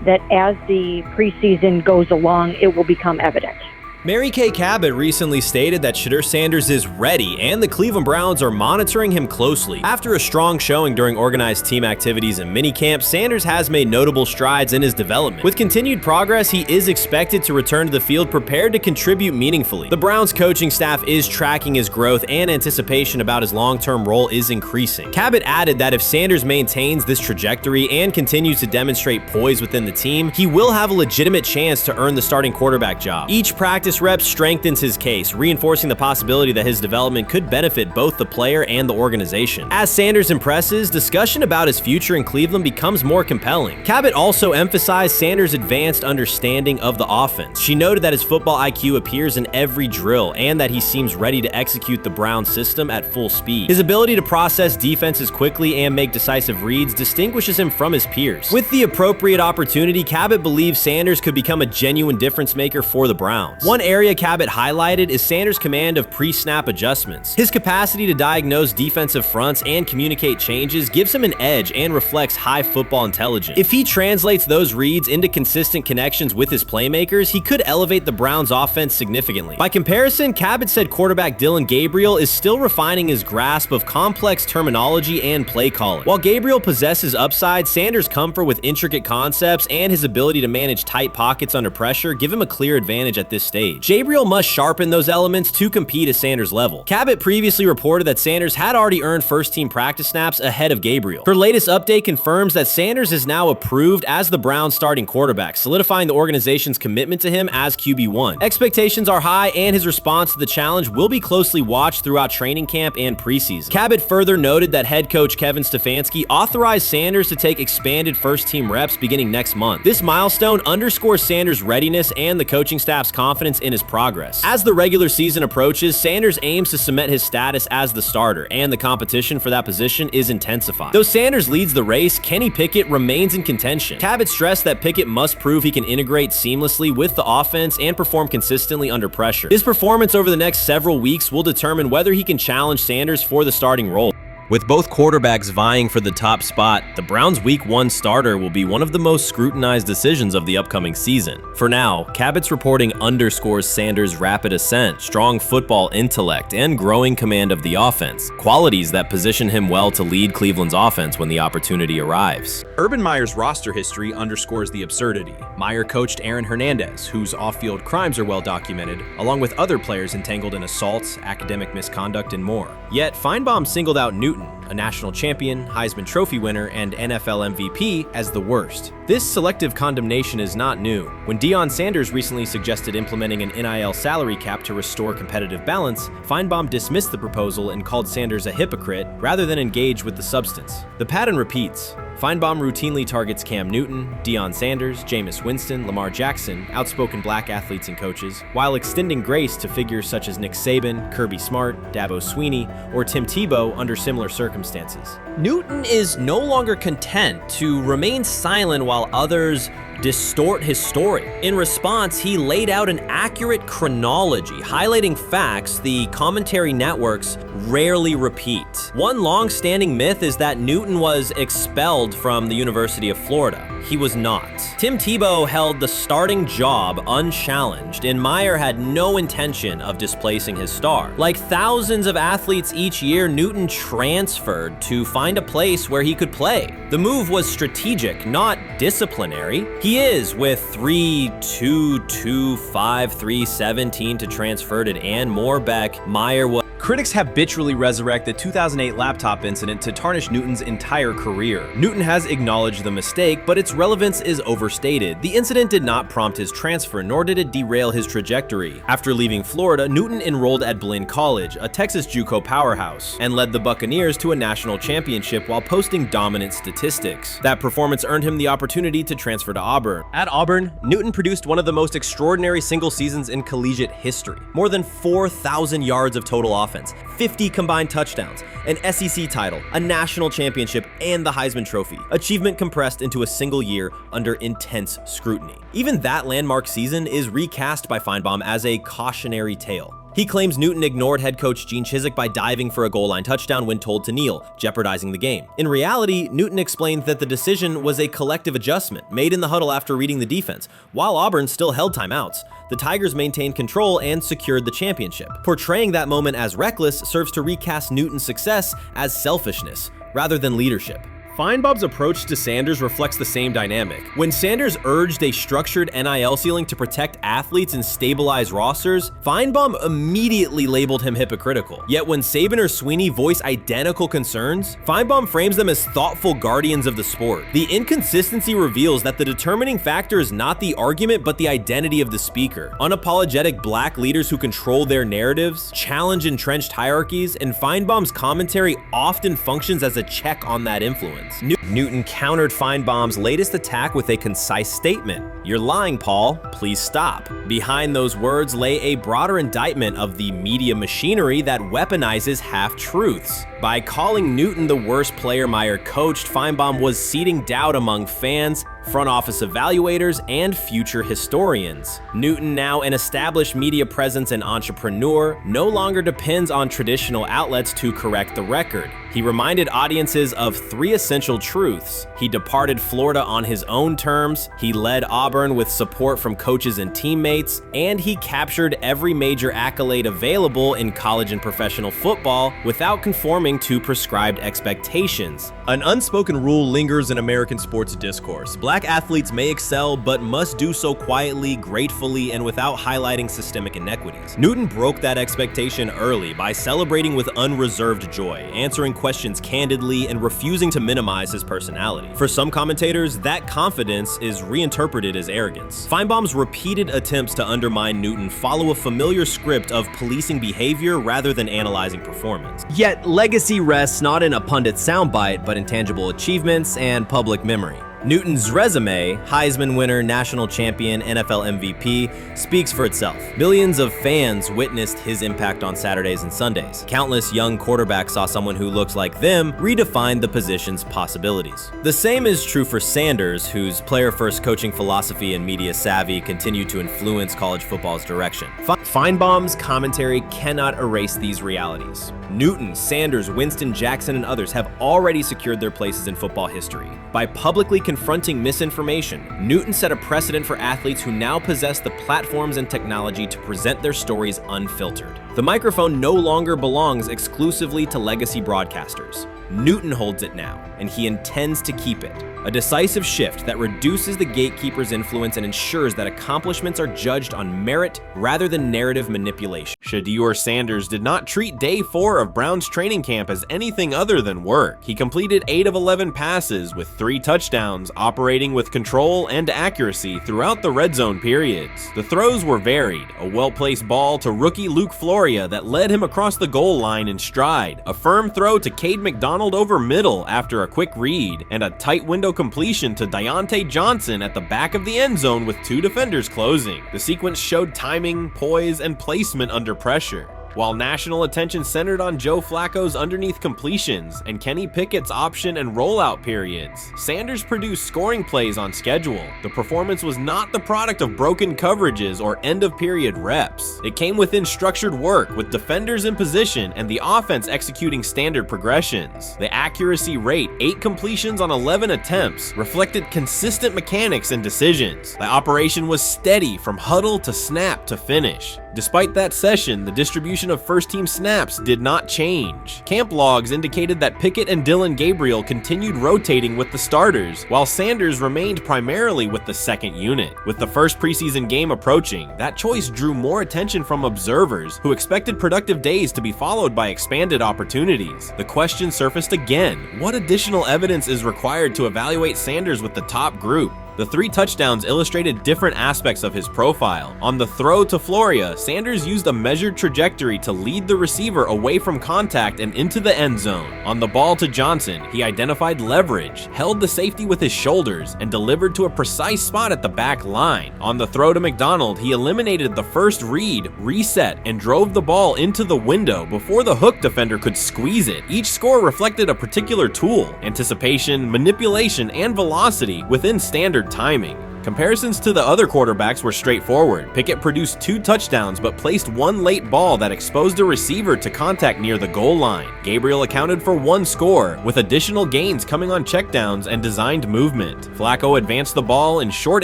that as the preseason goes along, it will become evident. Mary Kay Cabot recently stated that Shedeur Sanders is ready, and the Cleveland Browns are monitoring him closely. After a strong showing during organized team activities and minicamp, Sanders has made notable strides in his development. With continued progress, he is expected to return to the field prepared to contribute meaningfully. The Browns coaching staff is tracking his growth, and anticipation about his long-term role is increasing. Cabot added that if Sanders maintains this trajectory and continues to demonstrate poise within the team, he will have a legitimate chance to earn the starting quarterback job. Each practice rep strengthens his case, reinforcing the possibility that his development could benefit both the player and the organization. As Sanders impresses, discussion about his future in Cleveland becomes more compelling. Cabot also emphasized Sanders' advanced understanding of the offense. She noted that his football IQ appears in every drill and that he seems ready to execute the Browns system at full speed. His ability to process defenses quickly and make decisive reads distinguishes him from his peers. With the appropriate opportunity, Cabot believes Sanders could become a genuine difference maker for the Browns. One One area Cabot highlighted is Sanders' command of pre-snap adjustments. His capacity to diagnose defensive fronts and communicate changes gives him an edge and reflects high football intelligence. If he translates those reads into consistent connections with his playmakers, he could elevate the Browns' offense significantly. By comparison, Cabot said quarterback Dillon Gabriel is still refining his grasp of complex terminology and play calling. While Gabriel possesses upside, Sanders' comfort with intricate concepts and his ability to manage tight pockets under pressure give him a clear advantage at this stage. Gabriel must sharpen those elements to compete at Sanders' level. Cabot previously reported that Sanders had already earned first-team practice snaps ahead of Gabriel. Her latest update confirms that Sanders is now approved as the Browns' starting quarterback, solidifying the organization's commitment to him as QB1. Expectations are high, and his response to the challenge will be closely watched throughout training camp and preseason. Cabot further noted that head coach Kevin Stefanski authorized Sanders to take expanded first-team reps beginning next month. This milestone underscores Sanders' readiness and the coaching staff's confidence in his progress. As the regular season approaches, Sanders aims to cement his status as the starter, and the competition for that position is intensified. Though Sanders leads the race, Kenny Pickett remains in contention. Cabot stressed that Pickett must prove he can integrate seamlessly with the offense and perform consistently under pressure. His performance over the next several weeks will determine whether he can challenge Sanders for the starting role. With both quarterbacks vying for the top spot, the Browns' Week 1 starter will be one of the most scrutinized decisions of the upcoming season. For now, Cabot's reporting underscores Sanders' rapid ascent, strong football intellect, and growing command of the offense, qualities that position him well to lead Cleveland's offense when the opportunity arrives. Urban Meyer's roster history underscores the absurdity. Meyer coached Aaron Hernandez, whose off-field crimes are well documented, along with other players entangled in assaults, academic misconduct, and more. Yet, Feinbaum singled out Newton, a national champion, Heisman Trophy winner, and NFL MVP, as the worst. This selective condemnation is not new. When Deion Sanders recently suggested implementing an NIL salary cap to restore competitive balance, Feinbaum dismissed the proposal and called Sanders a hypocrite rather than engage with the substance. The pattern repeats. Feinbaum routinely targets Cam Newton, Deion Sanders, Jameis Winston, Lamar Jackson, outspoken black athletes and coaches, while extending grace to figures such as Nick Saban, Kirby Smart, Dabo Swinney, or Tim Tebow under similar circumstances. Newton is no longer content to remain silent while others distort his story. In response, he laid out an accurate chronology, highlighting facts the commentary networks rarely repeat. One long-standing myth is that Newton was expelled from the University of Florida. He was not. Tim Tebow held the starting job unchallenged, and Meyer had no intention of displacing his star. Like thousands of athletes each year, Newton transferred to find a place where he could play. The move was strategic, not disciplinary. He is with 3-2-2-5-3-17 to transfer to and more back. Meyer was. Critics habitually resurrect the 2008 laptop incident to tarnish Newton's entire career. Newton has acknowledged the mistake, but its relevance is overstated. The incident did not prompt his transfer, nor did it derail his trajectory. After leaving Florida, Newton enrolled at Blinn College, a Texas JUCO powerhouse, and led the Buccaneers to a national championship while posting dominant statistics. That performance earned him the opportunity to transfer to Auburn. At Auburn, Newton produced one of the most extraordinary single seasons in collegiate history. More than 4,000 yards of total offense, 50 combined touchdowns, an SEC title, a national championship, and the Heisman Trophy. Achievement compressed into a single year under intense scrutiny. Even that landmark season is recast by Feinbaum as a cautionary tale. He claims Newton ignored head coach Gene Chizik by diving for a goal line touchdown when told to kneel, jeopardizing the game. In reality, Newton explained that the decision was a collective adjustment made in the huddle after reading the defense. While Auburn still held timeouts, the Tigers maintained control and secured the championship. Portraying that moment as reckless serves to recast Newton's success as selfishness rather than leadership. Feinbaum's approach to Sanders reflects the same dynamic. When Sanders urged a structured NIL ceiling to protect athletes and stabilize rosters, Feinbaum immediately labeled him hypocritical. Yet when Saban or Swinney voice identical concerns, Feinbaum frames them as thoughtful guardians of the sport. The inconsistency reveals that the determining factor is not the argument but the identity of the speaker. Unapologetic black leaders who control their narratives, challenge entrenched hierarchies, and Feinbaum's commentary often functions as a check on that influence. Newton countered Feinbaum's latest attack with a concise statement. "You're lying, Paul. Please stop." Behind those words lay a broader indictment of the media machinery that weaponizes half-truths. By calling Newton the worst player Meyer coached, Feinbaum was seeding doubt among fans, front office evaluators, and future historians. Newton, now an established media presence and entrepreneur, no longer depends on traditional outlets to correct the record. He reminded audiences of 3 essential truths. He departed Florida on his own terms, he led Auburn with support from coaches and teammates, and he captured every major accolade available in college and professional football without conforming to prescribed expectations. An unspoken rule lingers in American sports discourse. Black athletes may excel, but must do so quietly, gratefully, and without highlighting systemic inequities. Newton broke that expectation early by celebrating with unreserved joy, answering questions candidly, and refusing to minimize his personality. For some commentators, that confidence is reinterpreted as arrogance. Feinbaum's repeated attempts to undermine Newton follow a familiar script of policing behavior rather than analyzing performance. Yet, legacy rests not in a pundit soundbite, but in tangible achievements and public memory. Newton's resume, Heisman winner, national champion, NFL MVP, speaks for itself. Millions of fans witnessed his impact on Saturdays and Sundays. Countless young quarterbacks saw someone who looked like them redefine the position's possibilities. The same is true for Sanders, whose player-first coaching philosophy and media savvy continue to influence college football's direction. Feinbaum's commentary cannot erase these realities. Newton, Sanders, Winston, Jackson, and others have already secured their places in football history. By publicly confronting misinformation, Newton set a precedent for athletes who now possess the platforms and technology to present their stories unfiltered. The microphone no longer belongs exclusively to legacy broadcasters. Newton holds it now, and he intends to keep it. A decisive shift that reduces the gatekeeper's influence and ensures that accomplishments are judged on merit rather than narrative manipulation. Shedeur Sanders did not treat day 4 of Brown's training camp as anything other than work. He completed 8 of 11 passes with 3 touchdowns, operating with control and accuracy throughout the red zone periods. The throws were varied, a well-placed ball to rookie Luke Floria that led him across the goal line in stride, a firm throw to Cade McDonald over middle after a quick read, and a tight window completion to Deontay Johnson at the back of the end zone with 2 defenders closing. The sequence showed timing, poise, and placement under pressure. While national attention centered on Joe Flacco's underneath completions and Kenny Pickett's option and rollout periods, Sanders produced scoring plays on schedule. The performance was not the product of broken coverages or end-of-period reps. It came within structured work, with defenders in position and the offense executing standard progressions. The accuracy rate, 8 completions on 11 attempts, reflected consistent mechanics and decisions. The operation was steady from huddle to snap to finish. Despite that session, the distribution of first-team snaps did not change. Camp logs indicated that Pickett and Dillon Gabriel continued rotating with the starters, while Sanders remained primarily with the second unit. With the first preseason game approaching, that choice drew more attention from observers who expected productive days to be followed by expanded opportunities. The question surfaced again: what additional evidence is required to evaluate Sanders with the top group? The 3 touchdowns illustrated different aspects of his profile. On the throw to Floria, Sanders used a measured trajectory to lead the receiver away from contact and into the end zone. On the ball to Johnson, he identified leverage, held the safety with his shoulders, and delivered to a precise spot at the back line. On the throw to McDonald, he eliminated the first read, reset, and drove the ball into the window before the hook defender could squeeze it. Each score reflected a particular tool: anticipation, manipulation, and velocity within standard timing. Comparisons to the other quarterbacks were straightforward. Pickett produced 2 touchdowns but placed 1 late ball that exposed a receiver to contact near the goal line. Gabriel accounted for 1 score, with additional gains coming on checkdowns and designed movement. Flacco advanced the ball in short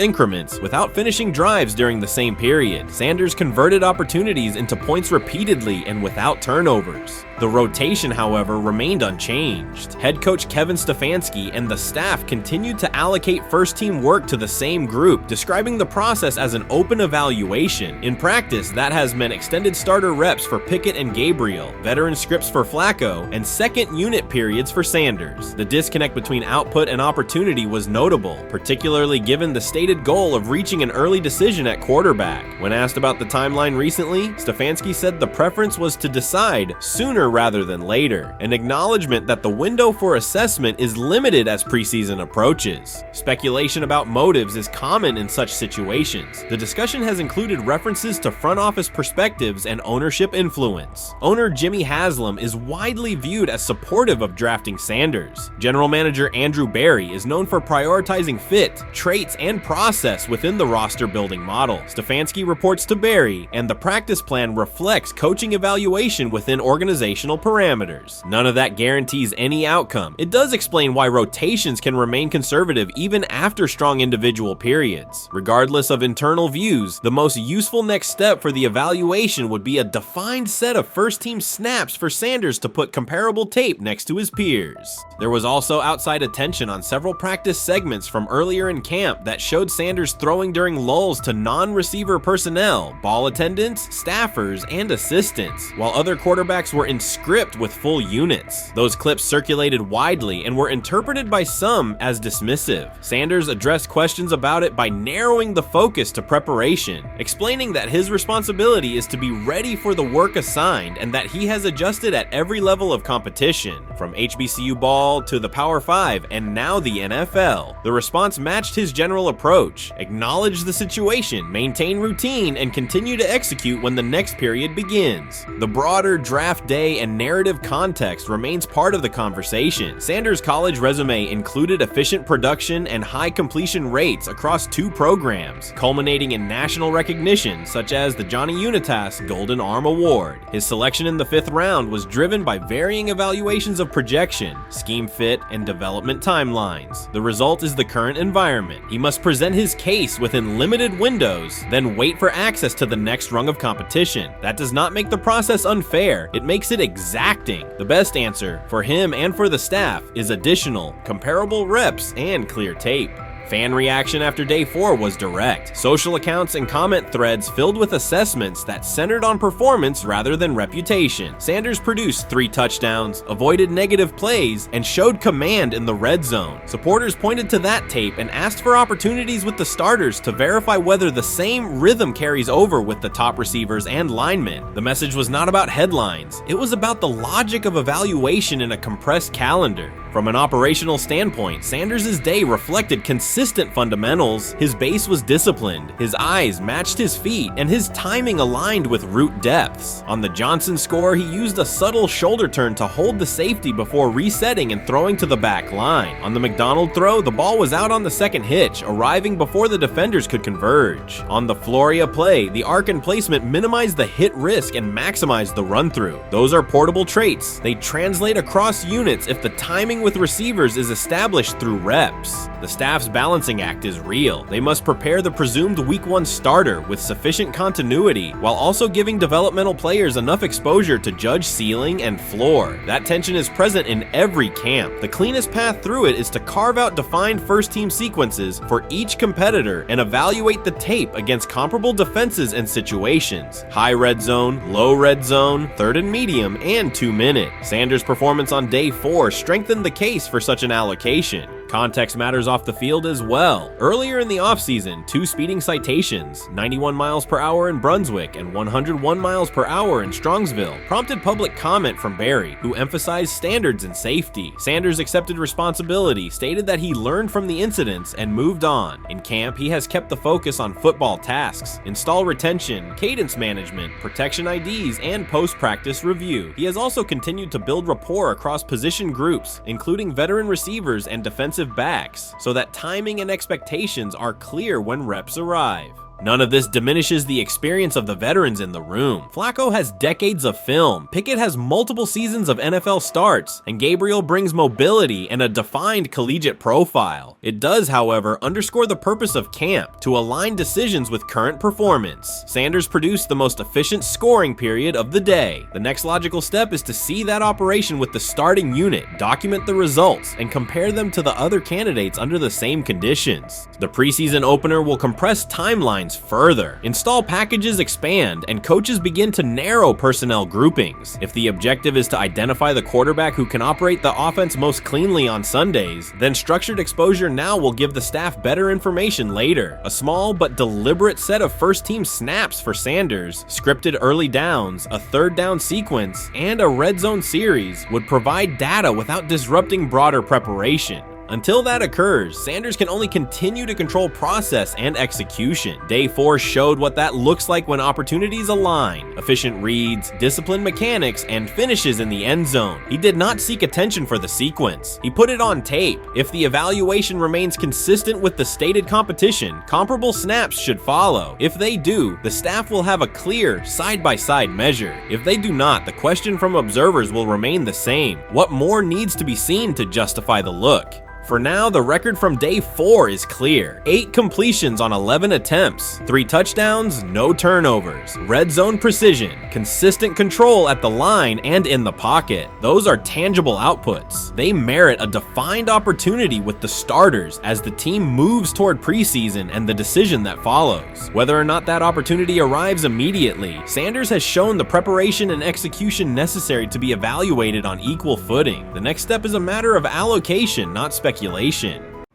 increments without finishing drives during the same period. Sanders converted opportunities into points repeatedly and without turnovers. The rotation, however, remained unchanged. Head coach Kevin Stefanski and the staff continued to allocate first-team work to the same group, describing the process as an open evaluation. In practice, that has meant extended starter reps for Pickett and Gabriel, veteran scripts for Flacco, and second unit periods for Sanders. The disconnect between output and opportunity was notable, particularly given the stated goal of reaching an early decision at quarterback. When asked about the timeline recently, Stefanski said the preference was to decide sooner rather than later, an acknowledgement that the window for assessment is limited as preseason approaches. Speculation about motives is common in such situations. The discussion has included references to front office perspectives and ownership influence. Owner Jimmy Haslam is widely viewed as supportive of drafting Sanders. General Manager Andrew Berry is known for prioritizing fit, traits, and process within the roster building model. Stefanski reports to Berry, and the practice plan reflects coaching evaluation within organizational parameters. None of that guarantees any outcome. It does explain why rotations can remain conservative even after strong individual periods. Regardless of internal views, the most useful next step for the evaluation would be a defined set of first-team snaps for Sanders to put comparable tape next to his peers. There was also outside attention on several practice segments from earlier in camp that showed Sanders throwing during lulls to non-receiver personnel, ball attendants, staffers, and assistants, while other quarterbacks were in script with full units. Those clips circulated widely and were interpreted by some as dismissive. Sanders addressed questions about it by narrowing the focus to preparation, explaining that his responsibility is to be ready for the work assigned and that he has adjusted at every level of competition, from HBCU ball to the Power 5 and now the NFL. The response matched his general approach: acknowledge the situation, maintain routine, and continue to execute when the next period begins. The broader draft day and narrative context remains part of the conversation. Sanders' college resume included efficient production and high completion rates across 2 programs, culminating in national recognition such as the Johnny Unitas Golden Arm Award. His selection in the 5th round was driven by varying evaluations of projection, scheme fit, and development timelines. The result is the current environment. He must present his case within limited windows, then wait for access to the next rung of competition. That does not make the process unfair, it makes it exacting. The best answer, for him and for the staff, is additional, comparable reps and clear tape. Fan reaction after day 4 was direct. Social accounts and comment threads filled with assessments that centered on performance rather than reputation. Sanders produced 3 touchdowns, avoided negative plays, and showed command in the red zone. Supporters pointed to that tape and asked for opportunities with the starters to verify whether the same rhythm carries over with the top receivers and linemen. The message was not about headlines. It was about the logic of evaluation in a compressed calendar. From an operational standpoint, Sanders' day reflected consistent fundamentals. His base was disciplined, his eyes matched his feet, and his timing aligned with route depths. On the Johnson score, he used a subtle shoulder turn to hold the safety before resetting and throwing to the back line. On the McDonald throw, the ball was out on the second hitch, arriving before the defenders could converge. On the Floria play, the arc and placement minimized the hit risk and maximized the run-through. Those are portable traits. They translate across units if the timing with receivers is established through reps. The staff's balancing act is real. They must prepare the presumed week 1 starter with sufficient continuity while also giving developmental players enough exposure to judge ceiling and floor. That tension is present in every camp. The cleanest path through it is to carve out defined first-team sequences for each competitor and evaluate the tape against comparable defenses and situations: high red zone, low red zone, 3rd and medium, and 2-minute. Sanders' performance on day 4 strengthened the case for such an allocation. Context matters off the field as well. Earlier in the offseason, 2 speeding citations, 91 miles per hour in Brunswick and 101 miles per hour in Strongsville, prompted public comment from Berry, who emphasized standards and safety. Sanders accepted responsibility, stated that he learned from the incidents and moved on. In camp, he has kept the focus on football tasks, install retention, cadence management, protection IDs, and post-practice review. He has also continued to build rapport across position groups, including veteran receivers and defensive backs, so that timing and expectations are clear when reps arrive. None of this diminishes the experience of the veterans in the room. Flacco has decades of film, Pickett has multiple seasons of NFL starts, and Gabriel brings mobility and a defined collegiate profile. It does, however, underscore the purpose of camp, to align decisions with current performance. Sanders produced the most efficient scoring period of the day. The next logical step is to see that operation with the starting unit, document the results, and compare them to the other candidates under the same conditions. The preseason opener will compress timelines further. Install packages expand, and coaches begin to narrow personnel groupings. If the objective is to identify the quarterback who can operate the offense most cleanly on Sundays, then structured exposure now will give the staff better information later. A small but deliberate set of first-team snaps for Sanders, scripted early downs, a 3rd down sequence, and a red zone series would provide data without disrupting broader preparation. Until that occurs, Sanders can only continue to control process and execution. Day 4 showed what that looks like when opportunities align. Efficient reads, disciplined mechanics, and finishes in the end zone. He did not seek attention for the sequence. He put it on tape. If the evaluation remains consistent with the stated competition, comparable snaps should follow. If they do, the staff will have a clear, side-by-side measure. If they do not, the question from observers will remain the same. What more needs to be seen to justify the look? For now, the record from day 4 is clear. 8 completions on 11 attempts, 3 touchdowns, no turnovers, red zone precision, consistent control at the line and in the pocket. Those are tangible outputs. They merit a defined opportunity with the starters as the team moves toward preseason and the decision that follows. Whether or not that opportunity arrives immediately, Sanders has shown the preparation and execution necessary to be evaluated on equal footing. The next step is a matter of allocation, not speculation.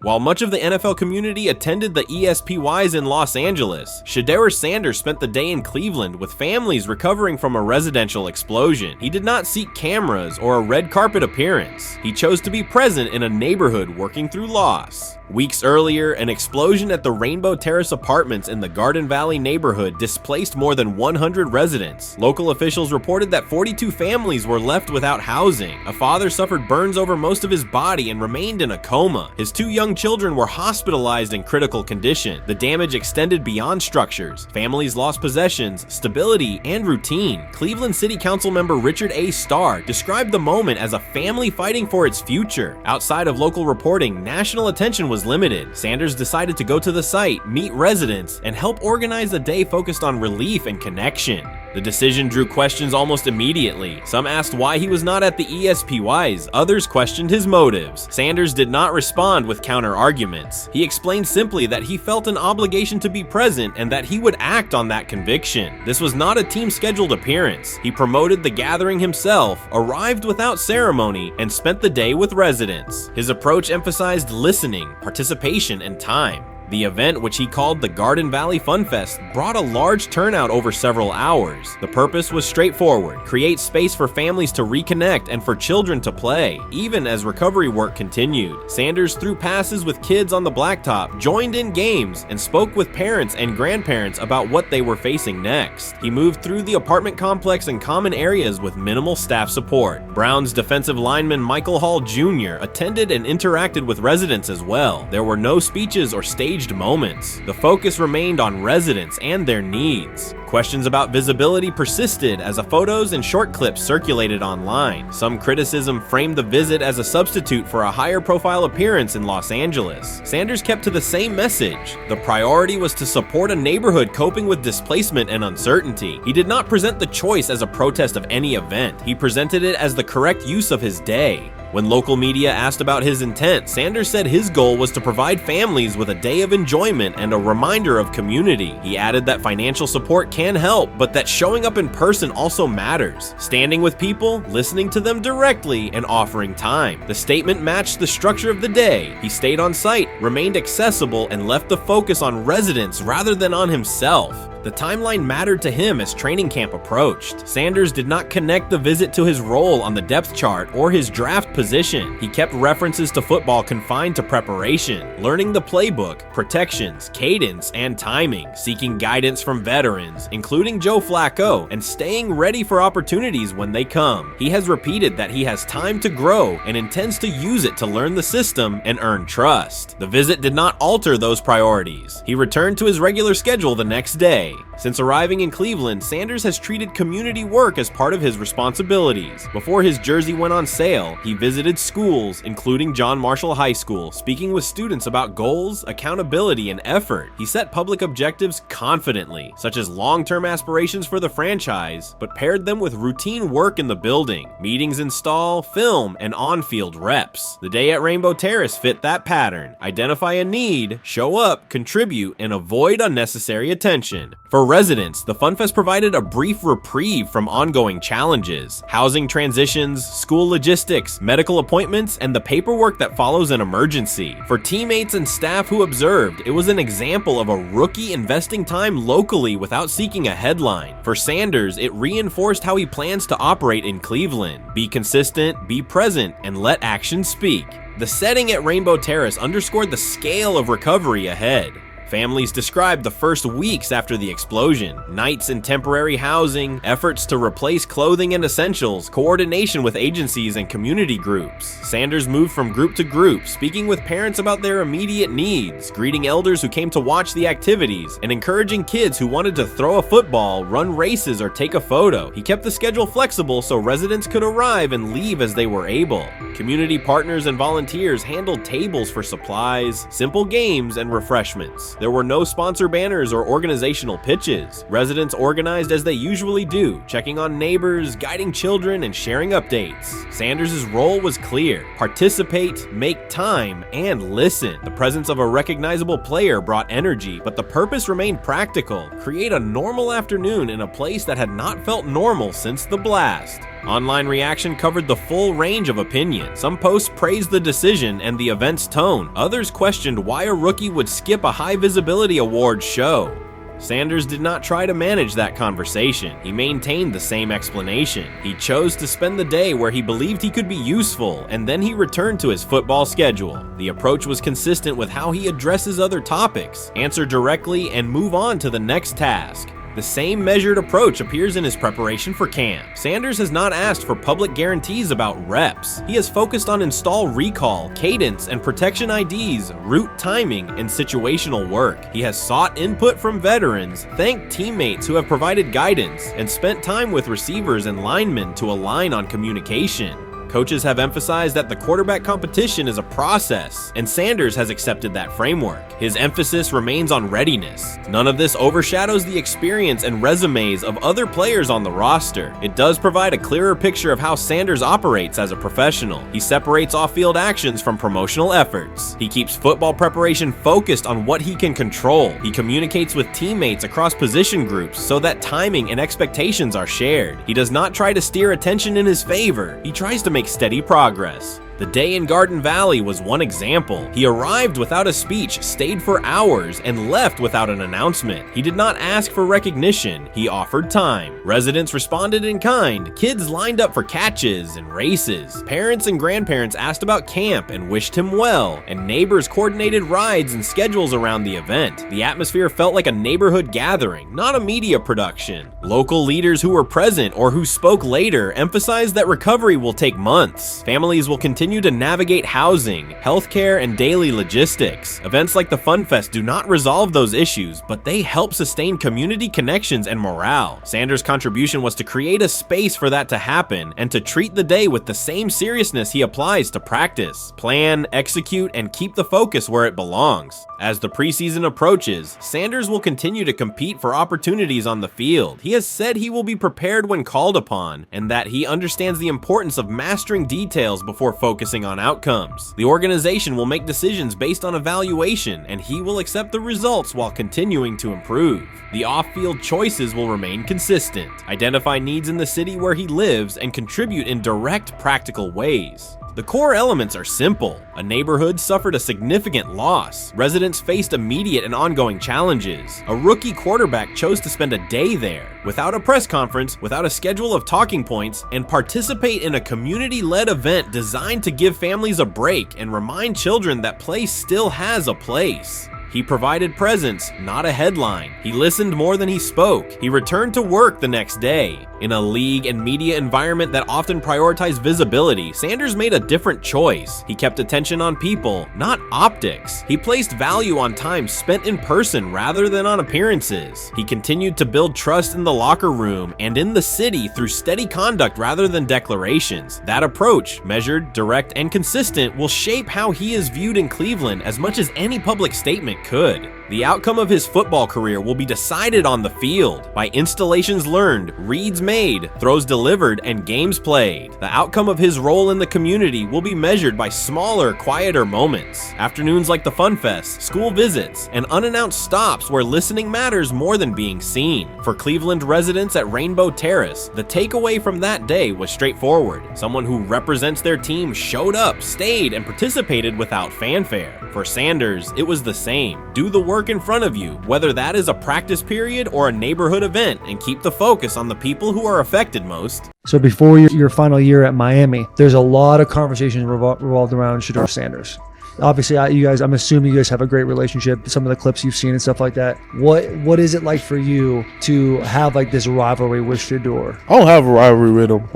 While much of the NFL community attended the ESPYs in Los Angeles, Shedeur Sanders spent the day in Cleveland with families recovering from a residential explosion. He did not seek cameras or a red carpet appearance. He chose to be present in a neighborhood working through loss. Weeks earlier, an explosion at the Rainbow Terrace Apartments in the Garden Valley neighborhood displaced more than 100 residents. Local officials reported that 42 families were left without housing. A father suffered burns over most of his body and remained in a coma. His 2 young children were hospitalized in critical condition. The damage extended beyond structures. Families lost possessions, stability, and routine. Cleveland City Council member Richard A. Starr described the moment as a family fighting for its future. Outside of local reporting, national attention was limited. Sanders decided to go to the site, meet residents, and help organize a day focused on relief and connection. The decision drew questions almost immediately. Some asked why he was not at the ESPYs, others questioned his motives. Sanders did not respond with counter-arguments. He explained simply that he felt an obligation to be present and that he would act on that conviction. This was not a team-scheduled appearance. He promoted the gathering himself, arrived without ceremony, and spent the day with residents. His approach emphasized listening, participation, and time. The event, which he called the Garden Valley Fun Fest, brought a large turnout over several hours. The purpose was straightforward: create space for families to reconnect and for children to play, even as recovery work continued. Sanders threw passes with kids on the blacktop, joined in games, and spoke with parents and grandparents about what they were facing next. He moved through the apartment complex and common areas with minimal staff support. Browns defensive lineman Michael Hall Jr. attended and interacted with residents as well. There were no speeches or staged moments. The focus remained on residents and their needs. Questions about visibility persisted as photos and short clips circulated online. Some criticism framed the visit as a substitute for a higher profile appearance in Los Angeles. Sanders kept to the same message. The priority was to support a neighborhood coping with displacement and uncertainty. He did not present the choice as a protest of any event. He presented it as the correct use of his day. When local media asked about his intent, Sanders said his goal was to provide families with a day of enjoyment and a reminder of community. He added that financial support can help, but that showing up in person also matters. Standing with people, listening to them directly, and offering time. The statement matched the structure of the day. He stayed on site, remained accessible, and left the focus on residents rather than on himself. The timeline mattered to him as training camp approached. Sanders did not connect the visit to his role on the depth chart or his draft position. He kept references to football confined to preparation, learning the playbook, protections, cadence, and timing, seeking guidance from veterans, including Joe Flacco, and staying ready for opportunities when they come. He has repeated that he has time to grow and intends to use it to learn the system and earn trust. The visit did not alter those priorities. He returned to his regular schedule the next day. Since arriving in Cleveland, Sanders has treated community work as part of his responsibilities. Before his jersey went on sale, he visited schools, including John Marshall High School, speaking with students about goals, accountability, and effort. He set public objectives confidently, such as long-term aspirations for the franchise, but paired them with routine work in the building, meetings in stall, film, and on-field reps. The day at Rainbow Terrace fit that pattern. Identify a need, show up, contribute, and avoid unnecessary attention. For residents, the FunFest provided a brief reprieve from ongoing challenges. Housing transitions, school logistics, medical medical appointments, and the paperwork that follows an emergency. For teammates and staff who observed, it was an example of a rookie investing time locally without seeking a headline. For Sanders, it reinforced how he plans to operate in Cleveland. Be consistent, be present, and let action speak. The setting at Rainbow Terrace underscored the scale of recovery ahead. Families described the first weeks after the explosion: nights in temporary housing, efforts to replace clothing and essentials, coordination with agencies and community groups. Sanders moved from group to group, speaking with parents about their immediate needs, greeting elders who came to watch the activities, and encouraging kids who wanted to throw a football, run races, or take a photo. He kept the schedule flexible so residents could arrive and leave as they were able. Community partners and volunteers handled tables for supplies, simple games, and refreshments. There were no sponsor banners or organizational pitches. Residents organized as they usually do, checking on neighbors, guiding children, and sharing updates. Sanders' role was clear: participate, make time, and listen. The presence of a recognizable player brought energy, but the purpose remained practical: create a normal afternoon in a place that had not felt normal since the blast. Online reaction covered the full range of opinion. Some posts praised the decision and the event's tone. Others questioned why a rookie would skip a high-visibility awards show. Sanders did not try to manage that conversation. He maintained the same explanation. He chose to spend the day where he believed he could be useful, and then he returned to his football schedule. The approach was consistent with how he addresses other topics: answer directly and move on to the next task. The same measured approach appears in his preparation for camp. Sanders has not asked for public guarantees about reps. He has focused on install recall, cadence, and protection IDs, route timing, and situational work. He has sought input from veterans, thanked teammates who have provided guidance, and spent time with receivers and linemen to align on communication. Coaches have emphasized that the quarterback competition is a process, and Sanders has accepted that framework. His emphasis remains on readiness. None of this overshadows the experience and resumes of other players on the roster. It does provide a clearer picture of how Sanders operates as a professional. He separates off-field actions from promotional efforts. He keeps football preparation focused on what he can control. He communicates with teammates across position groups so that timing and expectations are shared. He does not try to steer attention in his favor. He tries to make steady progress. The day in Garden Valley was one example. He arrived without a speech, stayed for hours, and left without an announcement. He did not ask for recognition. He offered time. Residents responded in kind. Kids lined up for catches and races. Parents and grandparents asked about camp and wished him well, and neighbors coordinated rides and schedules around the event. The atmosphere felt like a neighborhood gathering, not a media production. Local leaders who were present or who spoke later emphasized that recovery will take months. Families will continue to navigate housing, healthcare, and daily logistics. Events like the Fun Fest do not resolve those issues, but they help sustain community connections and morale. Sanders' contribution was to create a space for that to happen and to treat the day with the same seriousness he applies to practice: plan, execute, and keep the focus where it belongs. As the preseason approaches, Sanders will continue to compete for opportunities on the field. He has said he will be prepared when called upon, and that he understands the importance of mastering details before focusing on outcomes. The organization will make decisions based on evaluation, and he will accept the results while continuing to improve. The off-field choices will remain consistent: identify needs in the city where he lives and contribute in direct, practical ways. The core elements are simple. A neighborhood suffered a significant loss. Residents faced immediate and ongoing challenges. A rookie quarterback chose to spend a day there, without a press conference, without a schedule of talking points, and participate in a community-led event designed to give families a break and remind children that play still has a place. He provided presence, not a headline. He listened more than he spoke. He returned to work the next day. In a league and media environment that often prioritize visibility, Sanders made a different choice. He kept attention on people, not optics. He placed value on time spent in person rather than on appearances. He continued to build trust in the locker room and in the city through steady conduct rather than declarations. That approach, measured, direct, and consistent, will shape how he is viewed in Cleveland as much as any public statement it could. The outcome of his football career will be decided on the field by installations learned, reads made, throws delivered, and games played. The outcome of his role in the community will be measured by smaller, quieter moments. Afternoons like the Fun Fest, school visits, and unannounced stops where listening matters more than being seen. For Cleveland residents at Rainbow Terrace, the takeaway from that day was straightforward. Someone who represents their team showed up, stayed, and participated without fanfare. For Sanders, it was the same. Do the work in front of you, whether that is a practice period or a neighborhood event, and keep the focus on the people who are affected most. So before your final year at Miami, there's a lot of conversations revolved around Shedeur Sanders. Obviously, I'm assuming you guys have a great relationship. Some of the clips you've seen and stuff like that. What is it like for you to have like this rivalry with Shedeur? I don't have a rivalry with him.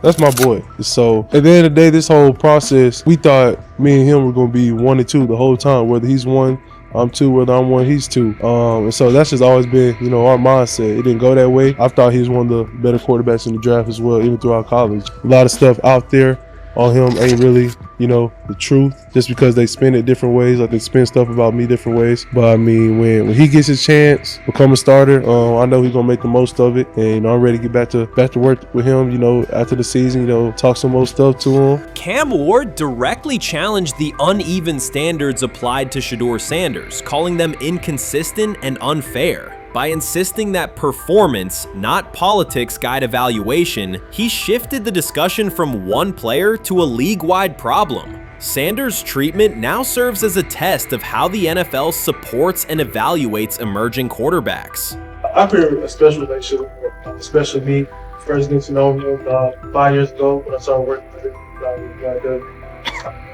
That's my boy. So at the end of the day, this whole process, we thought me and him were going to be 1 and 2 the whole time. Whether he's 1, I'm 2, whether I'm 1, he's 2. And so that's just always been, our mindset. It didn't go that way. I thought he was one of the better quarterbacks in the draft as well, even throughout college. A lot of stuff out there on him ain't really, the truth, just because they spin it different ways. Like they spin stuff about me different ways. But I mean, when he gets his chance, become a starter, I know he's gonna make the most of it. And I'm ready to get back to work with him, after the season, talk some more stuff to him. Cam Ward directly challenged the uneven standards applied to Shedeur Sanders, calling them inconsistent and unfair. By insisting that performance, not politics, guide evaluation, he shifted the discussion from one player to a league-wide problem. Sanders' treatment now serves as a test of how the NFL supports and evaluates emerging quarterbacks. I feel a special relationship with him, especially me. First getting to know him 5 years ago when I started working with him.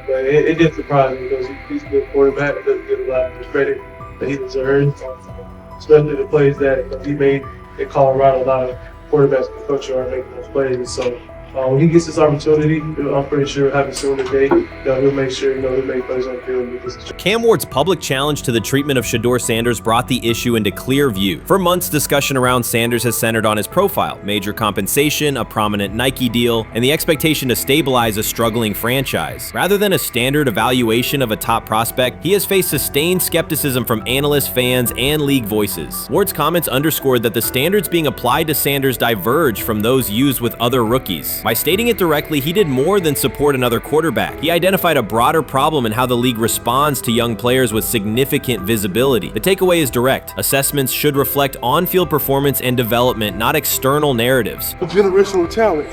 But it did surprise me because he's a good quarterback. He doesn't get a lot of the credit that he deserves. Especially the plays that he made in Colorado. A lot of quarterbacks and coaches are making those plays. And so when he gets this opportunity, I'm pretty sure having soon today, he'll make sure he'll make plays on the field. Cam Ward's public challenge to the treatment of Shedeur Sanders brought the issue into clear view. For months, discussion around Sanders has centered on his profile, major compensation, a prominent Nike deal, and the expectation to stabilize a struggling franchise. Rather than a standard evaluation of a top prospect, he has faced sustained skepticism from analysts, fans, and league voices. Ward's comments underscored that the standards being applied to Sanders diverge from those used with other rookies. By stating it directly, he did more than support another quarterback. He identified a broader problem in how the league responds to young players with significant visibility. The takeaway is direct. Assessments should reflect on-field performance and development, not external narratives. Generational talent.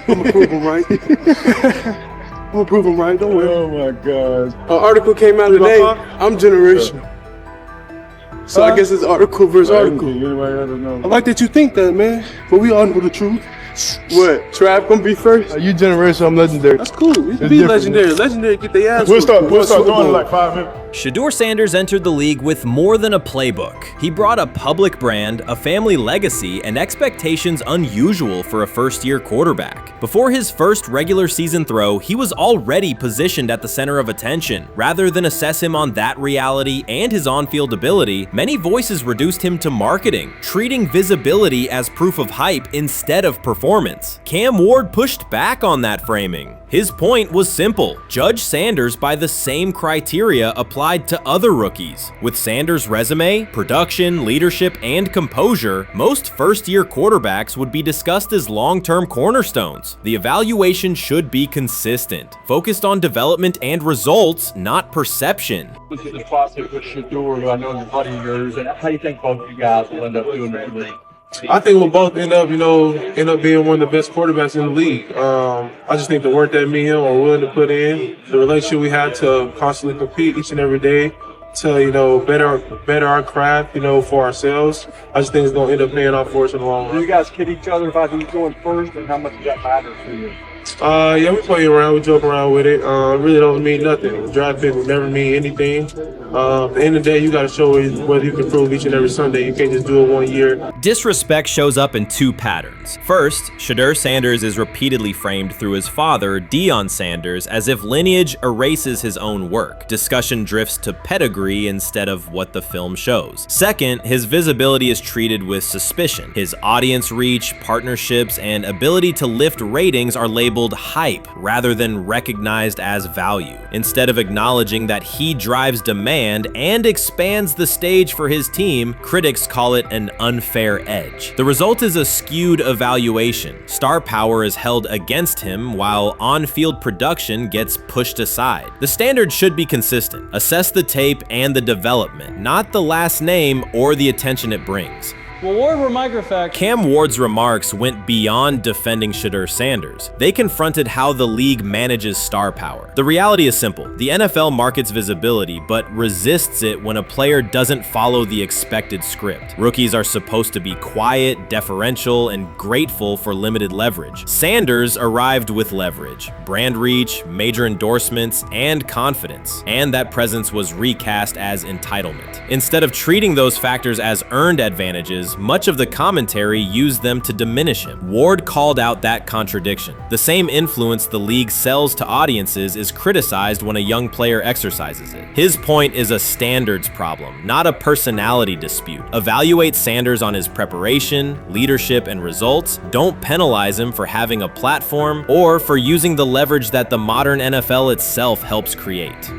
I'm gonna prove him right. I'm gonna prove him right. Don't worry. Oh my God. An article came out today. I'm generational. So I guess it's article versus article. I like that you think that, man. But we all know the truth. What? Trav gonna be first? You generational, I'm legendary. That's cool. You can be legendary. Legendary get their ass. We'll start throwing in like 5 minutes. Shedeur Sanders entered the league with more than a playbook. He brought a public brand, a family legacy, and expectations unusual for a first-year quarterback. Before his first regular season throw, he was already positioned at the center of attention. Rather than assess him on that reality and his on-field ability, many voices reduced him to marketing, treating visibility as proof of hype instead of performance. Cam Ward pushed back on that framing. His point was simple: judge Sanders by the same criteria applied to other rookies. With Sanders' resume, production, leadership, and composure, most first-year quarterbacks would be discussed as long-term cornerstones. The evaluation should be consistent, focused on development and results, not perception. This is the process with Shedeur, who I know is a buddy of yours, and how do you think both of you guys will end up doing the league? I think we'll both end up being one of the best quarterbacks in the league. I just think the work that me and him are willing to put in, the relationship we have to constantly compete each and every day to, better our craft, for ourselves. I just think it's going to end up paying off for us in the long run. Do you guys kid each other about who's going first, and how much does that matter to you? Yeah, we play around, we joke around with it. It really don't mean nothing. Draft pick will never mean anything. At the end of the day, you got to show whether you can prove each and every Sunday. You can't just do it 1 year. Disrespect shows up in two patterns. First, Shedeur Sanders is repeatedly framed through his father, Deion Sanders, as if lineage erases his own work. Discussion drifts to pedigree instead of what the film shows. Second, his visibility is treated with suspicion. His audience reach, partnerships, and ability to lift ratings are labeled labeled hype rather than recognized as value. Instead of acknowledging that he drives demand and expands the stage for his team, critics call it an unfair edge. The result is a skewed evaluation. Star power is held against him while on-field production gets pushed aside. The standard should be consistent. Assess the tape and the development, not the last name or the attention it brings. Well, Ward were microfacts. Cam Ward's remarks went beyond defending Shedeur Sanders. They confronted how the league manages star power. The reality is simple. The NFL markets visibility, but resists it when a player doesn't follow the expected script. Rookies are supposed to be quiet, deferential, and grateful for limited leverage. Sanders arrived with leverage, brand reach, major endorsements, and confidence. And that presence was recast as entitlement. Instead of treating those factors as earned advantages, much of the commentary used them to diminish him. Ward called out that contradiction. The same influence the league sells to audiences is criticized when a young player exercises it. His point is a standards problem, not a personality dispute. Evaluate Sanders on his preparation, leadership, and results. Don't penalize him for having a platform or for using the leverage that the modern NFL itself helps create.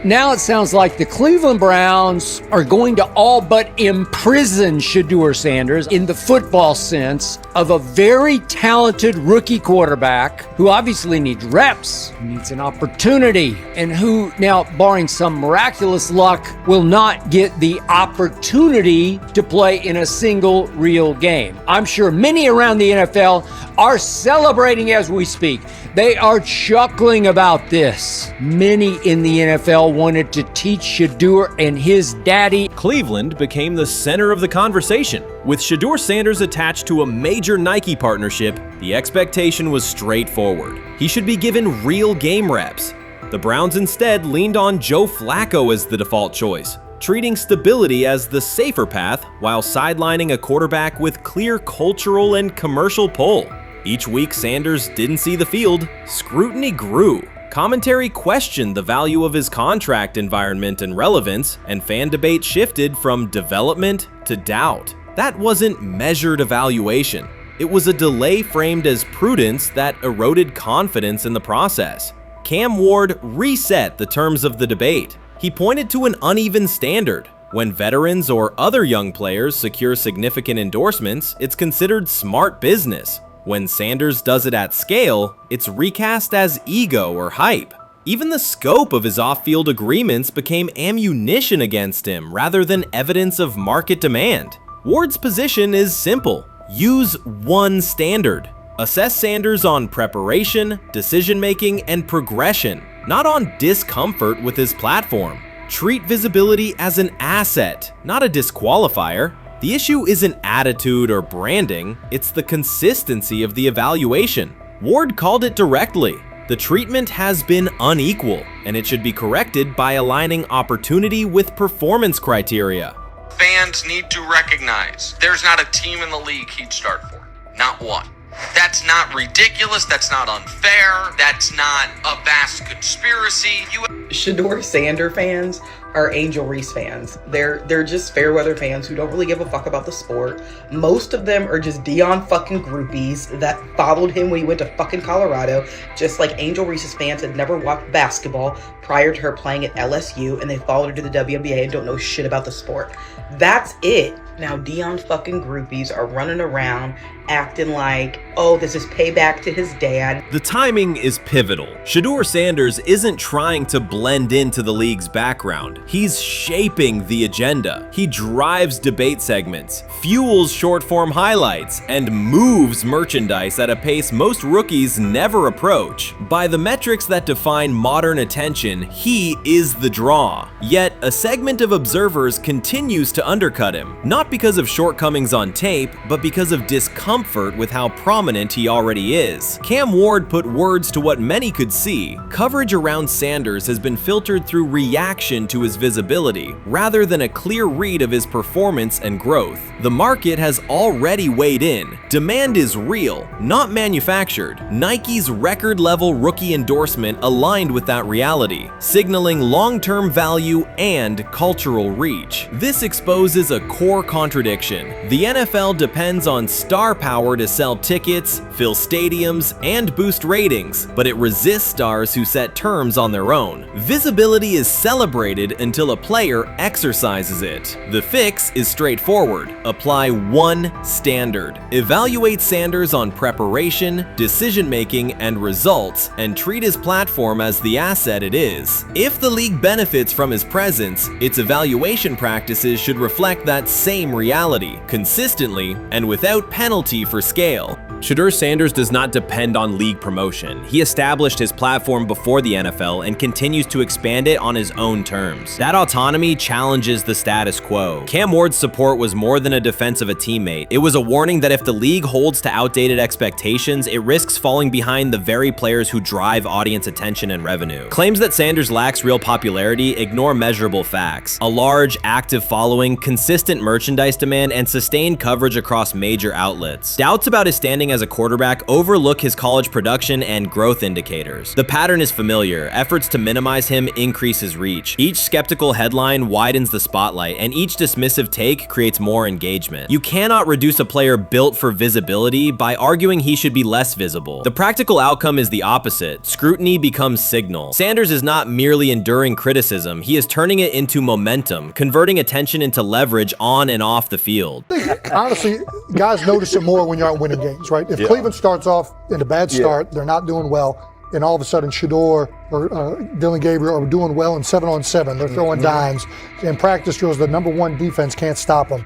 Now it sounds like the Cleveland Browns are going to all but imprison Shedeur Sanders in the football sense of a very talented rookie quarterback who obviously needs reps, needs an opportunity, and who now, barring some miraculous luck, will not get the opportunity to play in a single real game. I'm sure many around the NFL are celebrating as we speak. They are chuckling about this. Many in the NFL wanted to teach Shedeur and his daddy. Cleveland became the center of the conversation. With Shedeur Sanders attached to a major Nike partnership, the expectation was straightforward. He should be given real game reps. The Browns instead leaned on Joe Flacco as the default choice, treating stability as the safer path while sidelining a quarterback with clear cultural and commercial pull. Each week Sanders didn't see the field, scrutiny grew. Commentary questioned the value of his contract environment and relevance, and fan debate shifted from development to doubt. That wasn't measured evaluation. It was a delay framed as prudence that eroded confidence in the process. Cam Ward reset the terms of the debate. He pointed to an uneven standard. When veterans or other young players secure significant endorsements, it's considered smart business. When Sanders does it at scale, it's recast as ego or hype. Even the scope of his off-field agreements became ammunition against him rather than evidence of market demand. Ward's position is simple. Use one standard. Assess Sanders on preparation, decision-making, and progression, not on discomfort with his platform. Treat visibility as an asset, not a disqualifier. The issue isn't attitude or branding, it's the consistency of the evaluation. Ward called it directly. The treatment has been unequal, and it should be corrected by aligning opportunity with performance criteria. Fans need to recognize there's not a team in the league he'd start for. Not one. That's not ridiculous, that's not unfair, that's not a vast conspiracy. Shedeur Sanders fans are Angel Reese fans. They're just fair weather fans who don't really give a fuck about the sport. Most of them are just Dion fucking groupies that followed him when he went to fucking Colorado, just like Angel Reese's fans had never watched basketball prior to her playing at LSU, and they followed her to the WNBA and don't know shit about the sport. That's it. Now Dion fucking groupies are running around acting like, oh, this is payback to his dad. The timing is pivotal. Shedeur Sanders isn't trying to blend into the league's background. He's shaping the agenda. He drives debate segments, fuels short-form highlights, and moves merchandise at a pace most rookies never approach. By the metrics that define modern attention, he is the draw. Yet, a segment of observers continues to undercut him, not because of shortcomings on tape, but because of discomfort with how prominent he already is. Cam Ward put words to what many could see. Coverage around Sanders has been filtered through reaction to his visibility, rather than a clear read of his performance and growth. The market has already weighed in. Demand is real, not manufactured. Nike's record-level rookie endorsement aligned with that reality, signaling long-term value and cultural reach. This exposes a core contradiction. The NFL depends on star power power to sell tickets, fill stadiums, and boost ratings, but it resists stars who set terms on their own. Visibility is celebrated until a player exercises it. The fix is straightforward. Apply one standard. Evaluate Sanders on preparation, decision-making, and results, and treat his platform as the asset it is. If the league benefits from his presence, its evaluation practices should reflect that same reality, consistently and without penalty for scale. Shedeur Sanders does not depend on league promotion. He established his platform before the NFL and continues to expand it on his own terms. That autonomy challenges the status quo. Cam Ward's support was more than a defense of a teammate. It was a warning that if the league holds to outdated expectations, it risks falling behind the very players who drive audience attention and revenue. Claims that Sanders lacks real popularity ignore measurable facts. A large, active following, consistent merchandise demand, and sustained coverage across major outlets. Doubts about his standing as a quarterback overlook his college production and growth indicators. The pattern is familiar. Efforts to minimize him increase his reach. Each skeptical headline widens the spotlight, and each dismissive take creates more engagement. You cannot reduce a player built for visibility by arguing he should be less visible. The practical outcome is the opposite. Scrutiny becomes signal. Sanders is not merely enduring criticism, he is turning it into momentum, converting attention into leverage on and off the field. Honestly, guys notice it more when you're out winning games, right? If Cleveland starts off in a bad start, they're not doing well, and all of a sudden Shedeur or Dillon Gabriel are doing well in 7-on-7, they're throwing dimes, and practice drills, the number one defense can't stop them.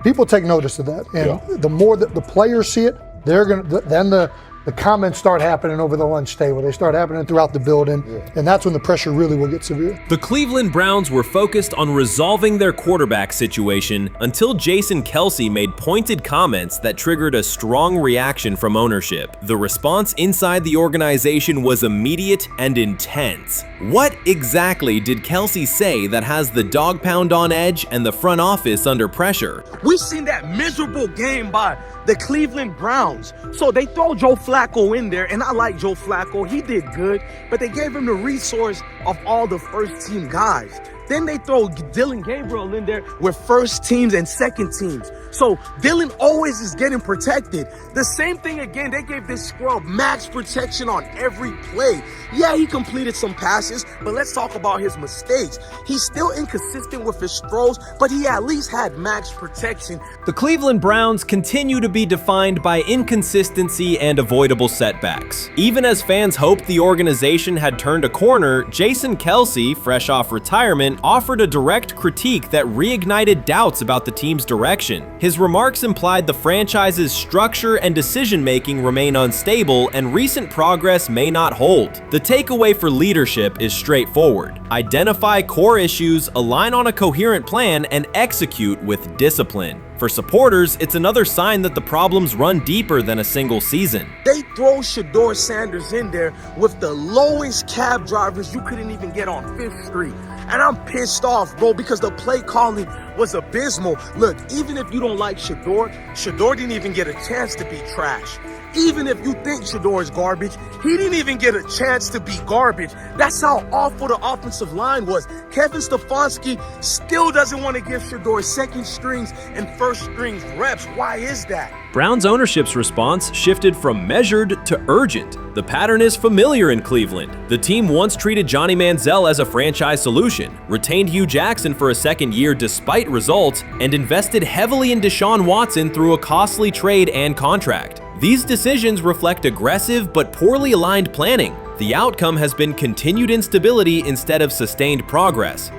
People take notice of that, and the more that the players see it, they're gonna then the comments start happening over the lunch table. They start happening throughout the building, and that's when the pressure really will get severe. The Cleveland Browns were focused on resolving their quarterback situation until Jason Kelce made pointed comments that triggered a strong reaction from ownership. The response inside the organization was immediate and intense. What exactly did Kelce say that has the dog pound on edge and the front office under pressure? We've seen that miserable game by the Cleveland Browns. So they throw Joe Flacco in there, and I like Joe Flacco. He did good, but they gave him the resource of all the first team guys. Then they throw Dillon Gabriel in there with first teams and second teams. So Dillon always is getting protected. The same thing again, they gave this scrub max protection on every play. Yeah, he completed some passes, but let's talk about his mistakes. He's still inconsistent with his throws, but he at least had max protection. The Cleveland Browns continue to be defined by inconsistency and avoidable setbacks. Even as fans hoped the organization had turned a corner, Jason Kelce, fresh off retirement, offered a direct critique that reignited doubts about the team's direction. His remarks implied the franchise's structure and decision-making remain unstable and recent progress may not hold. The takeaway for leadership is straightforward. Identify core issues, align on a coherent plan, and execute with discipline. For supporters, it's another sign that the problems run deeper than a single season. They throw Shedeur Sanders in there with the lowest cab drivers you couldn't even get on 5th Street. And I'm pissed off, bro, because the play calling was abysmal. Look, even if you don't like Shedeur, Shedeur didn't even get a chance to be trash. Even if you think Shedeur is garbage, he didn't even get a chance to be garbage. That's how awful the offensive line was. Kevin Stefanski still doesn't want to give Shedeur second strings and first strings reps. Why is that? Browns ownership's response shifted from measured to urgent. The pattern is familiar in Cleveland. The team once treated Johnny Manziel as a franchise solution, retained Hugh Jackson for a second year despite results, and invested heavily in Deshaun Watson through a costly trade and contract. These decisions reflect aggressive but poorly aligned planning. The outcome has been continued instability instead of sustained progress.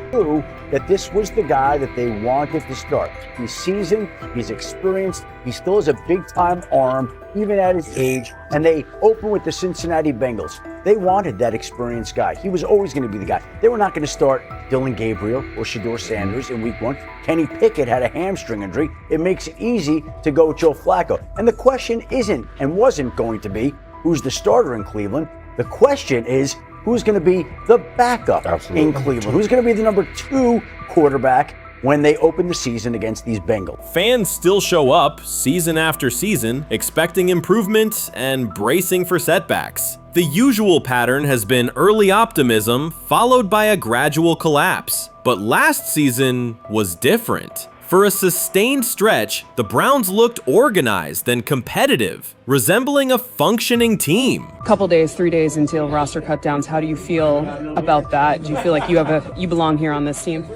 That this was the guy that they wanted to start. He's seasoned, he's experienced, he still has a big-time arm, even at his age, and they open with the Cincinnati Bengals. They wanted that experienced guy. He was always going to be the guy. They were not going to start Dillon Gabriel or Shedeur Sanders in week 1. Kenny Pickett had a hamstring injury. It makes it easy to go with Joe Flacco. And the question isn't and wasn't going to be who's the starter in Cleveland. The question is who's going to be the backup in Cleveland? Who's going to be the number 2 quarterback when they open the season against these Bengals? Fans still show up season after season, expecting improvement and bracing for setbacks. The usual pattern has been early optimism followed by a gradual collapse. But last season was different. For a sustained stretch, the Browns looked organized and competitive, resembling a functioning team. Couple days, 3 days until roster cutdowns. How do you feel about that? Do you feel like you belong here on this team?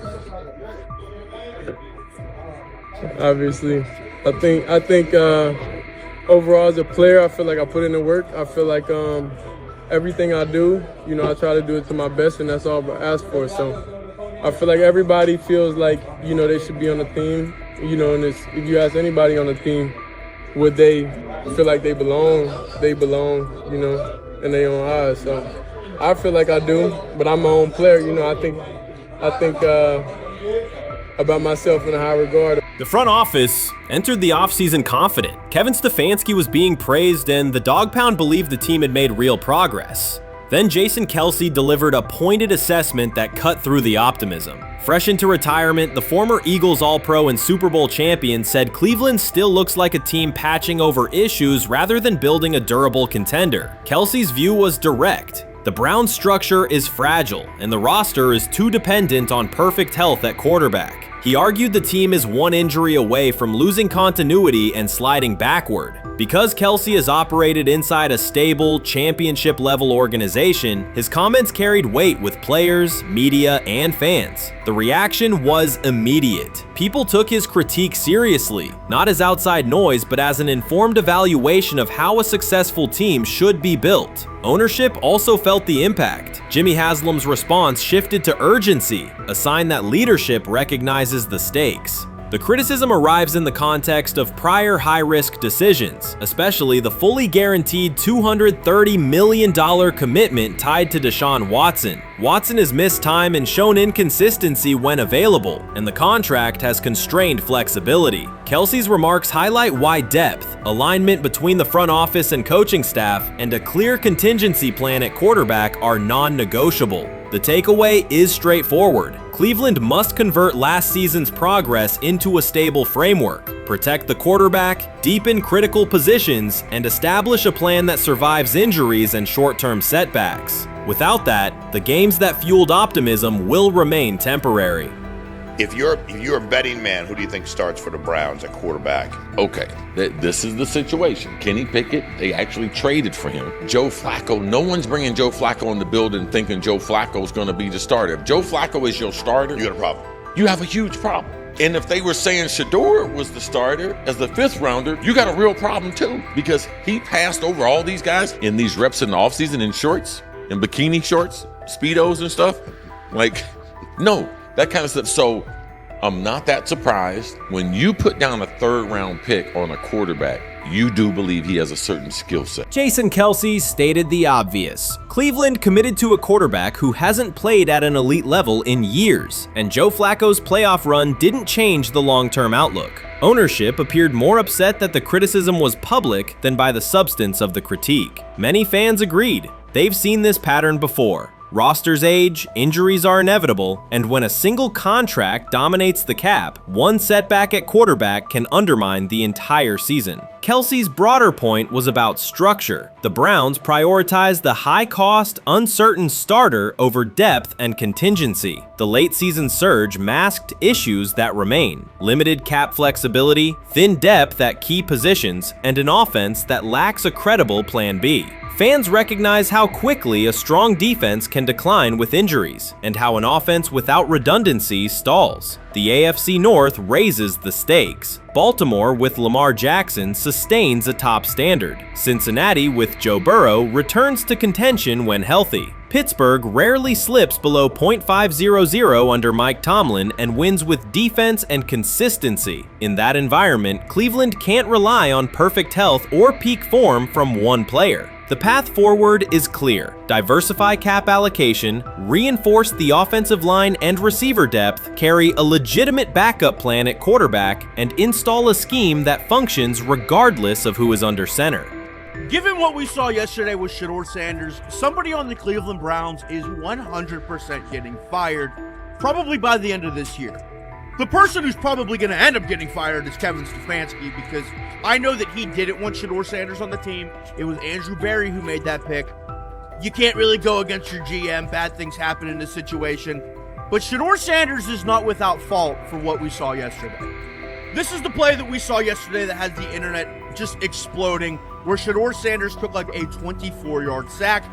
Obviously, I think overall as a player, I feel like I put in the work. I feel like everything I do, I try to do it to my best, and that's all I ask for. So I feel like everybody feels like, they should be on the team, and if you ask anybody on the team, would they feel like they belong, in their own eyes. So I feel like I do, but I'm my own player, I think about myself in a high regard. The front office entered the offseason confident. Kevin Stefanski was being praised, and the Dog Pound believed the team had made real progress. Then Jason Kelce delivered a pointed assessment that cut through the optimism. Fresh into retirement, the former Eagles All-Pro and Super Bowl champion said Cleveland still looks like a team patching over issues rather than building a durable contender. Kelce's view was direct. The Browns' structure is fragile, and the roster is too dependent on perfect health at quarterback. He argued the team is one injury away from losing continuity and sliding backward. Because Kelce has operated inside a stable, championship-level organization, his comments carried weight with players, media, and fans. The reaction was immediate. People took his critique seriously, not as outside noise, but as an informed evaluation of how a successful team should be built. Ownership also felt the impact. Jimmy Haslam's response shifted to urgency, a sign that leadership recognizes the stakes. The criticism arrives in the context of prior high-risk decisions, especially the fully guaranteed $230 million commitment tied to Deshaun Watson. Watson has missed time and shown inconsistency when available, and the contract has constrained flexibility. Kelce's remarks highlight why depth, alignment between the front office and coaching staff, and a clear contingency plan at quarterback are non-negotiable. The takeaway is straightforward. Cleveland must convert last season's progress into a stable framework, protect the quarterback, deepen critical positions, and establish a plan that survives injuries and short-term setbacks. Without that, the games that fueled optimism will remain temporary. If you're a betting man, who do you think starts for the Browns at quarterback? Okay, this is the situation. Kenny Pickett, they actually traded for him. Joe Flacco, no one's bringing Joe Flacco in the building thinking Joe Flacco's going to be the starter. If Joe Flacco is your starter, you got a problem. You have a huge problem. And if they were saying Shedeur was the starter as the 5th rounder, you got a real problem too, because he passed over all these guys in these reps in the offseason in shorts, in bikini shorts, Speedos and stuff. No. That kind of stuff. So I'm not that surprised. When you put down a 3rd round pick on a quarterback, you do believe he has a certain skill set. Jason Kelce stated the obvious. Cleveland committed to a quarterback who hasn't played at an elite level in years, and Joe Flacco's playoff run didn't change the long-term outlook. Ownership appeared more upset that the criticism was public than by the substance of the critique. Many fans agreed. They've seen this pattern before. Rosters age, injuries are inevitable, and when a single contract dominates the cap, one setback at quarterback can undermine the entire season. Kelce's broader point was about structure. The Browns prioritized the high-cost, uncertain starter over depth and contingency. The late-season surge masked issues that remain: limited cap flexibility, thin depth at key positions, and an offense that lacks a credible plan B. Fans recognize how quickly a strong defense can decline with injuries, and how an offense without redundancy stalls. The AFC North raises the stakes. Baltimore with Lamar Jackson sustains a top standard. Cincinnati with Joe Burrow returns to contention when healthy. Pittsburgh rarely slips below .500 under Mike Tomlin and wins with defense and consistency. In that environment, Cleveland can't rely on perfect health or peak form from one player. The path forward is clear. Diversify cap allocation, reinforce the offensive line and receiver depth, carry a legitimate backup plan at quarterback, and install a scheme that functions regardless of who is under center. Given what we saw yesterday with Shedeur Sanders, somebody on the Cleveland Browns is 100% getting fired, probably by the end of this year. The person who's probably going to end up getting fired is Kevin Stefanski, because I know that he didn't want Shedeur Sanders on the team. It was Andrew Berry who made that pick. You can't really go against your GM. Bad things happen in this situation. But Shedeur Sanders is not without fault for what we saw yesterday. This is the play that we saw yesterday that had the internet just exploding, where Shedeur Sanders took like a 24-yard sack.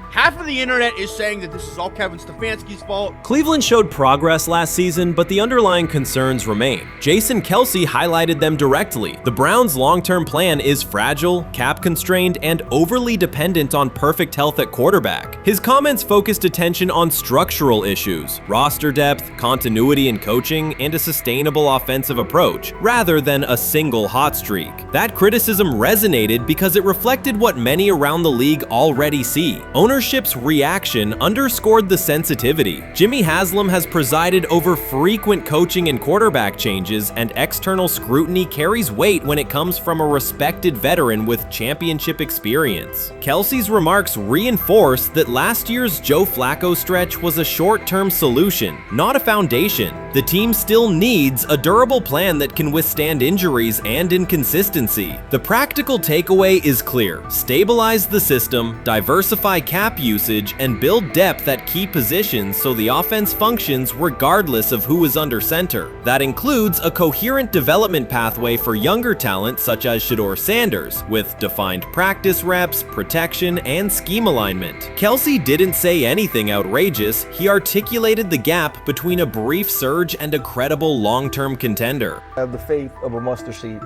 Half of the internet is saying that this is all Kevin Stefanski's fault. Cleveland showed progress last season, but the underlying concerns remain. Jason Kelce highlighted them directly. The Browns' long-term plan is fragile, cap-constrained, and overly dependent on perfect health at quarterback. His comments focused attention on structural issues, roster depth, continuity in coaching, and a sustainable offensive approach, rather than a single hot streak. That criticism resonated because it reflected what many around the league already see. Ownership's reaction underscored the sensitivity. Jimmy Haslam has presided over frequent coaching and quarterback changes, and external scrutiny carries weight when it comes from a respected veteran with championship experience. Kelce's remarks reinforce that last year's Joe Flacco stretch was a short-term solution, not a foundation. The team still needs a durable plan that can withstand injuries and inconsistency. The practical takeaway is clear: stabilize the system, diversify cap usage, and build depth at key positions so the offense functions regardless of who is under center. That includes a coherent development pathway for younger talent such as Shedeur Sanders, with defined practice reps, protection, and scheme alignment. Kelce didn't say anything outrageous. He articulated the gap between a brief surge and a credible long-term contender. I have the faith of a mustard seed.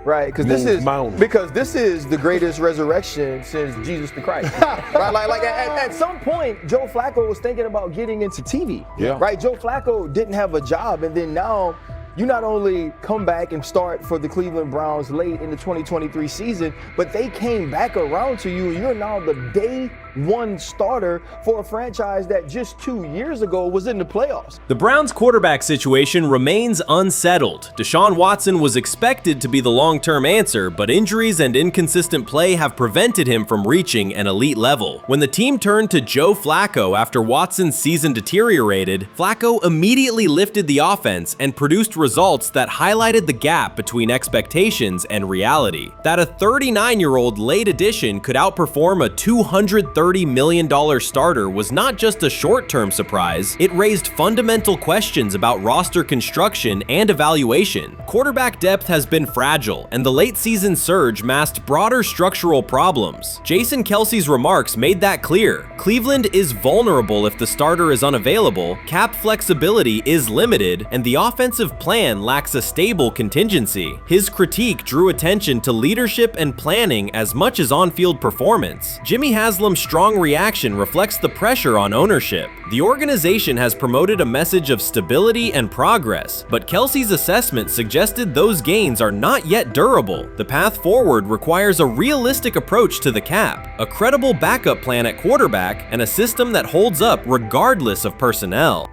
Right, because this is the greatest resurrection since Jesus the Christ. Right, like at some point, Joe Flacco was thinking about getting into TV. Yeah. Right, Joe Flacco didn't have a job, and then now you not only come back and start for the Cleveland Browns late in the 2023 season, but they came back around to you, and you're now the day one starter for a franchise that just 2 years ago was in the playoffs. The Browns' quarterback situation remains unsettled. Deshaun Watson was expected to be the long-term answer, but injuries and inconsistent play have prevented him from reaching an elite level. When the team turned to Joe Flacco after Watson's season deteriorated, Flacco immediately lifted the offense and produced results that highlighted the gap between expectations and reality. That a 39-year-old late addition could outperform a $230 million starter was not just a short-term surprise, it raised fundamental questions about roster construction and evaluation. Quarterback depth has been fragile, and the late-season surge masked broader structural problems. Jason Kelce's remarks made that clear. Cleveland is vulnerable if the starter is unavailable, cap flexibility is limited, and the offensive plan lacks a stable contingency. His critique drew attention to leadership and planning as much as on-field performance. Jimmy Haslam's strong reaction reflects the pressure on ownership. The organization has promoted a message of stability and progress, but Kelce's assessment suggested those gains are not yet durable. The path forward requires a realistic approach to the cap, a credible backup plan at quarterback, and a system that holds up regardless of personnel.